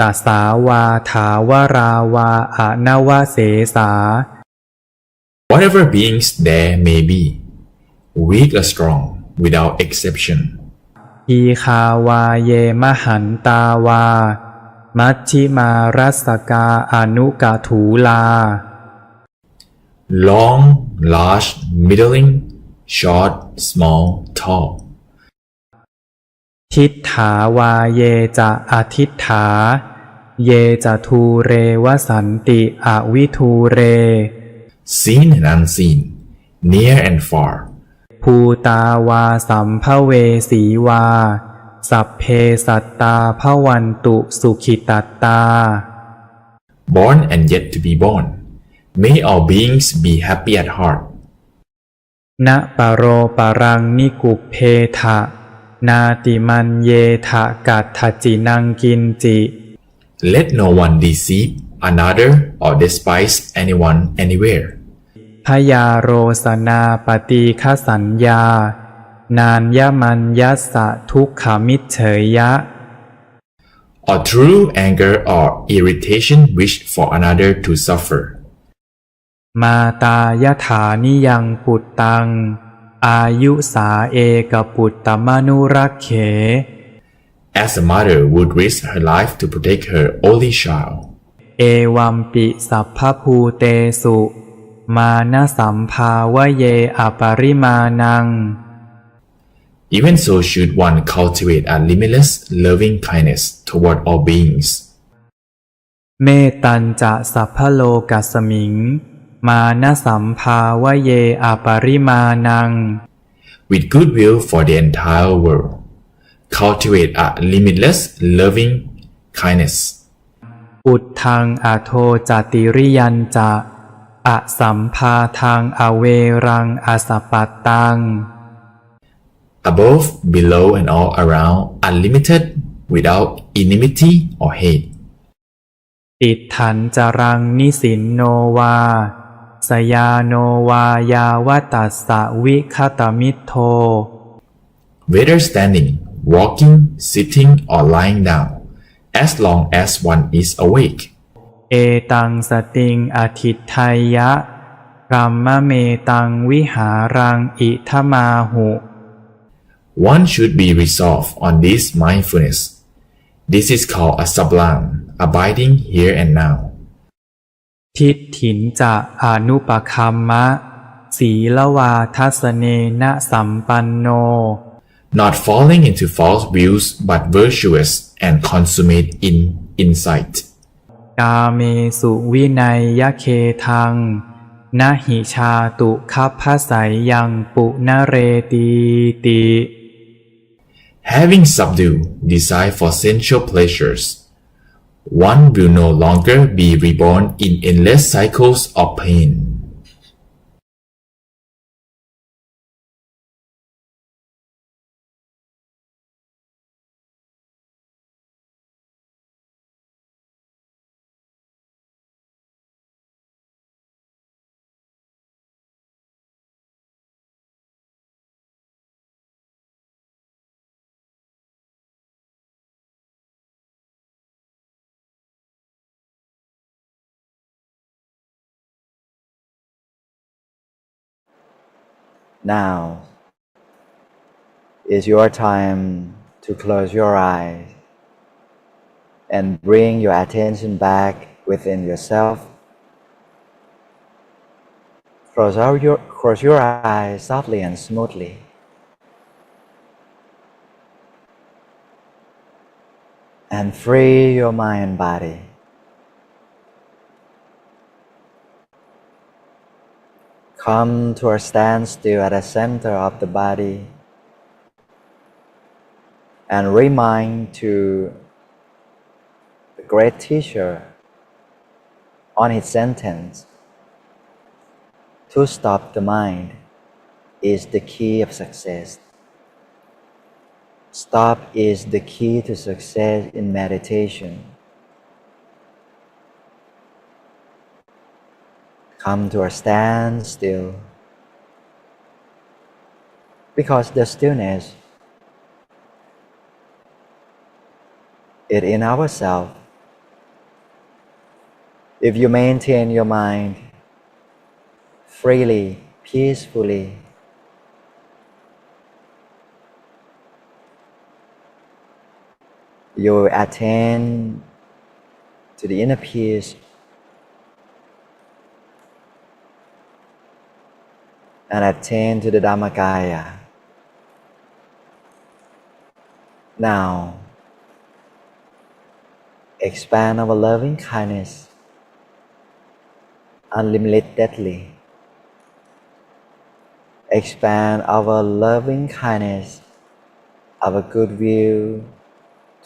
ตสาวาถาวราวาอนวเสสา Whatever beings there may be, weak or strong, without exception, อีคาวาเยมหันตาวา มัชชิมารัสกาอนุกาถูลา long, large, middling, short, small, tall, ทิฏฐาวาเยจะอทิฏฐา เยจะทูเรวสันติอวิทูเร seen and unseen, near and far, ภูตาวาสัมภเวสีวา สัพเพสัตตาภวันตุสุขิตัตตา born and yet to be born. May all beings be happy at heart. นะปโรปรังนิกุเพทะ นาติมันเยทะกัตถจินังกินจิ Let no one deceive another or despise anyone anywhere. พยาโรสนาปฏิฆสัญญา นานยมันยัสสะทุกขมิจเฉยยะ Or through anger or irritation wish for another to suffer. มาตายถานิยังปุตตัง อายุสาเอกปุตตมนุรักเข As a mother would risk her life to protect her only child. เอวัมปิสัพพภูเตสุ มานะสัมภาวะเยอปริมาณัง Even so should one cultivate a limitless loving kindness toward all beings. เมตตัญจะสัพพโลกัสสมิง มานะสัมภาวะเยอปริมาณัง With goodwill for the entire world, cultivate a limitless loving kindness. ปุตทังอโทจติริยันจะอสัมภาทังอเวรังอสปัตตัง Above, below, and all around, unlimited, without enmity or hate. ติถันจรังนิสินโนวา สยาโนวายาวตัสสะวิคตมิทโท Whether standing, walking, sitting, or lying down, as long as one is awake. เอตังสติงอทิไทยะรัมมะเมตังวิหารังอิทมาหุ One should be resolved on this mindfulness. This is called a sublime, abiding here and now. ทิฏฐินจะอนุปคัมมะ ศีลวาทัสเนนะสัมปันโน Not falling into false views, but virtuous and consummate in insight. กาเมสุวินัยยะเคทังนะหิชาตุคัพพสัยยังปุนเรตีติ Having subdued desire for sensual pleasures, one will no longer be reborn in endless cycles of pain. Now is your time to close your eyes and bring your attention back within yourself. Close your eyes softly and smoothly. And free your mind and body. Come to a standstill at the center of the body and remind to the great teacher on his sentence, to stop the mind is the key of success. Stop is the key to success in meditation. Come to a standstill, because the stillness is in ourselves. If you maintain your mind freely, peacefully. You will attain to the inner peace and attain to the Dhammakaya. Now, expand our loving kindness unlimitedly. Expand our loving kindness, our goodwill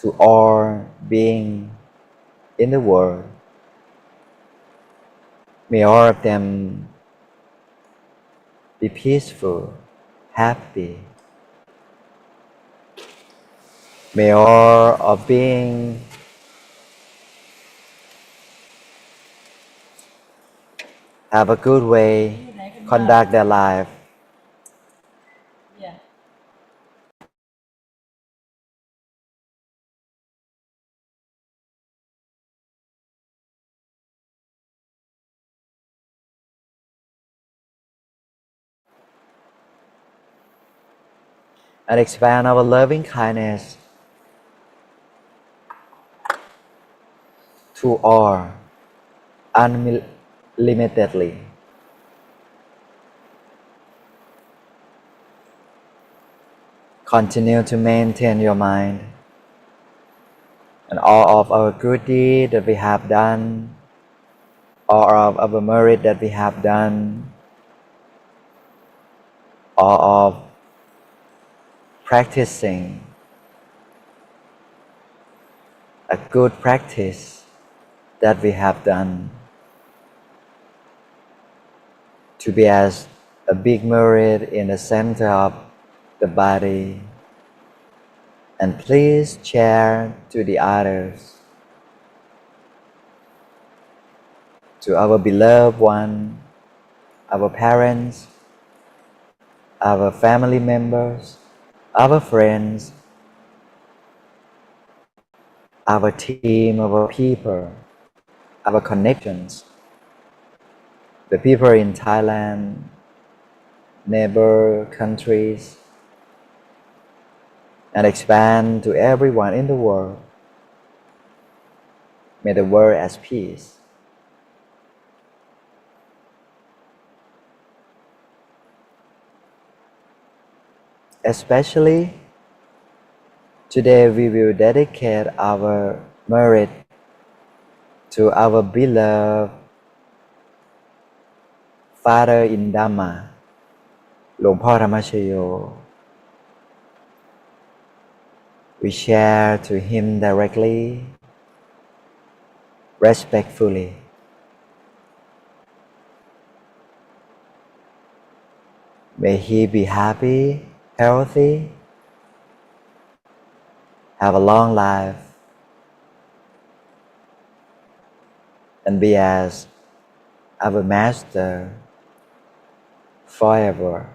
to all beings in the world. May all of them be peaceful, happy. May all of beings have a good way, conduct their life. And expand our loving kindness to all unlimitedly. Continue to maintain your mind and all of our good deeds that we have done, all of our merit that we have done, all of practicing a good practice that we have done to be as a big merit in the center of the body, and please share to the others, to our beloved one, our parents, our family members, our friends, our team, our people, our connections, the people in Thailand, neighbor countries, and expand to everyone in the world. May the world as peace. Especially today we will dedicate our merit to our beloved Father in Dhamma, หลวงพ่อธรรมชโย We share to him directly, respectfully. May he be happy, healthy, have a long life, and be as our master forever.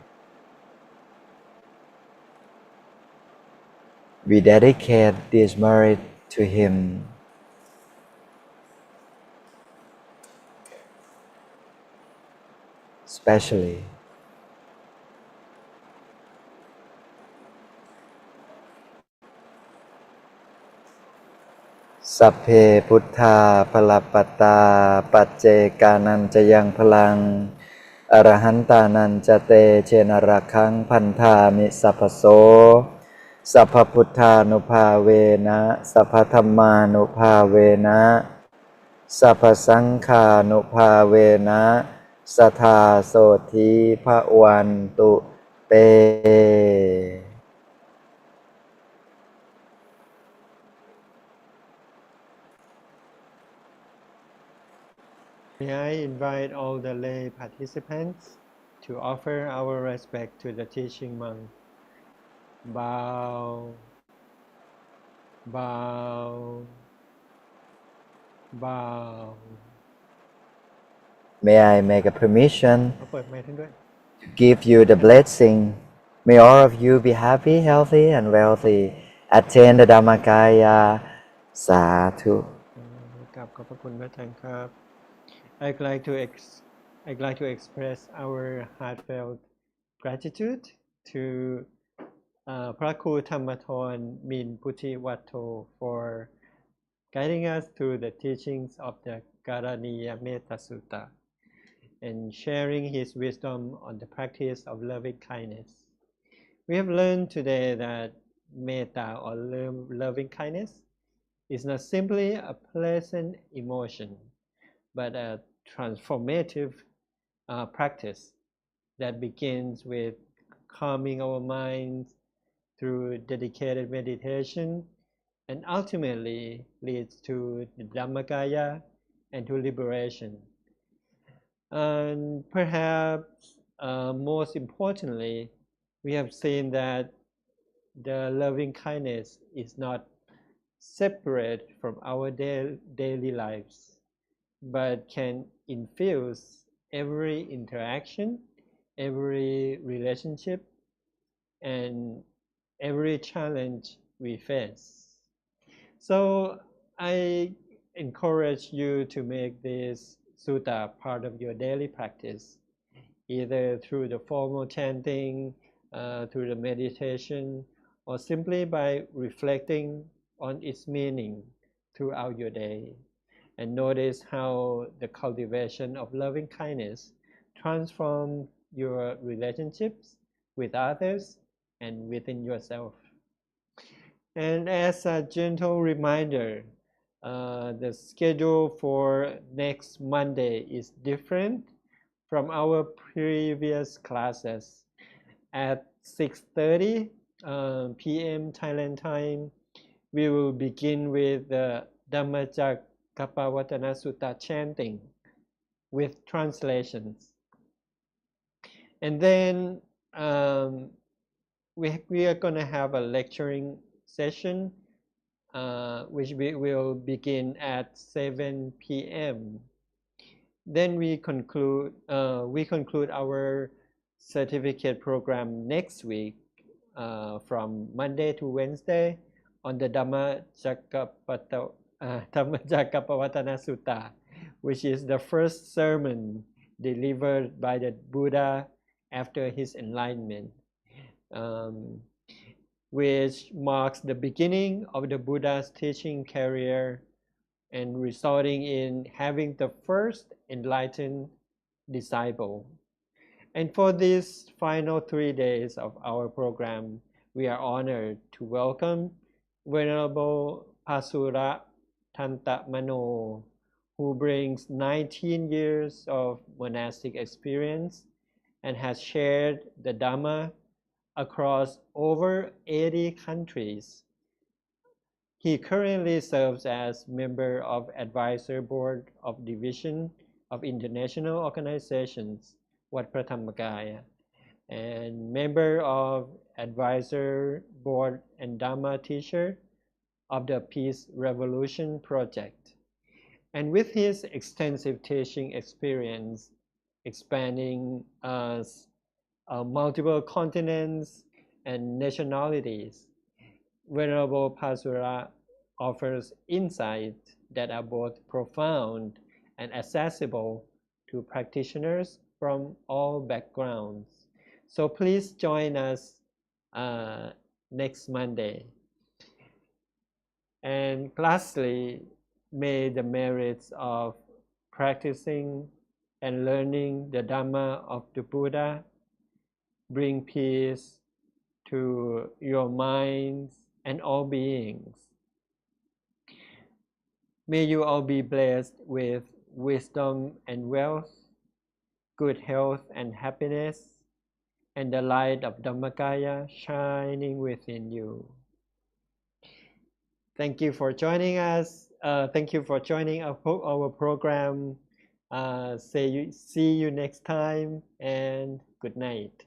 We dedicate this merit to him. Especially. Sapphe Buddha Palappata Pacceganan Jayang Palang Arahantanan Jate Chenarakang Pantami Sappaso Sappha Buddhanupavena Sappha Dhammanupavena Sappha Saṅghānupavena Sattha Soti Bhavantu Te. May I invite all the lay participants to offer our respect to the teaching monk. Bow, bow, bow. May I make a permission เปิดไมค์ท่านด้วย to give you the blessing. May all of you be happy, healthy, and wealthy. Attain the Dhammakaya. Sadhu. กราบขอบพระคุณพระอาจารย์ครับ I'd like to I'd like to express our heartfelt gratitude to Phra Kru Thammathorn Min Puthi Watto for guiding us through the teachings of the Karaniyamettasutta and sharing his wisdom on the practice of loving kindness. We have learned today that metta or loving kindness is not simply a pleasant emotion, but a transformative practice that begins with calming our minds through dedicated meditation and ultimately leads to the Dhammakaya and to liberation. And perhaps most importantly, we have seen that the loving kindness is not separate from our daily lives, but can infuse every interaction, every relationship, and every challenge we face. So I encourage you to make this sutta part of your daily practice, either through the formal chanting, through the meditation, or simply by reflecting on its meaning throughout your day. And notice how the cultivation of loving kindness transforms your relationships with others and within yourself. And as a gentle reminder, the schedule for next Monday is different from our previous classes. At 6:30 p.m. Thailand time, we will begin with the Dhammacakkappavattana chanting with translations. And then we are going to have a lecturing session which we will begin at 7 p.m. Then we conclude our certificate program next week from Monday to Wednesday on the Dhammacakkappavattana Sutta, which is the first sermon delivered by the Buddha after his enlightenment, which marks the beginning of the Buddha's teaching career and resulting in having the first enlightened disciple. And for these final 3 days of our program, we are honored to welcome Venerable Pasura Tantamano, who brings 19 years of monastic experience and has shared the Dhamma across over 80 countries. He currently serves as member of Advisor Board of Division of International Organizations, Wat Phra Thammakaya, and member of Advisor Board and Dhamma Teacher of the Peace Revolution Project. And with his extensive teaching experience, expanding multiple continents and nationalities, Venerable Pasura offers insights that are both profound and accessible to practitioners from all backgrounds. So please join us next Monday. And lastly, may the merits of practicing and learning the Dhamma of the Buddha bring peace to your minds and all beings. May you all be blessed with wisdom and wealth, good health and happiness, and the light of Dhammakaya shining within you. Thank you for joining us. Thank you for joining our program. See you next time, and good night.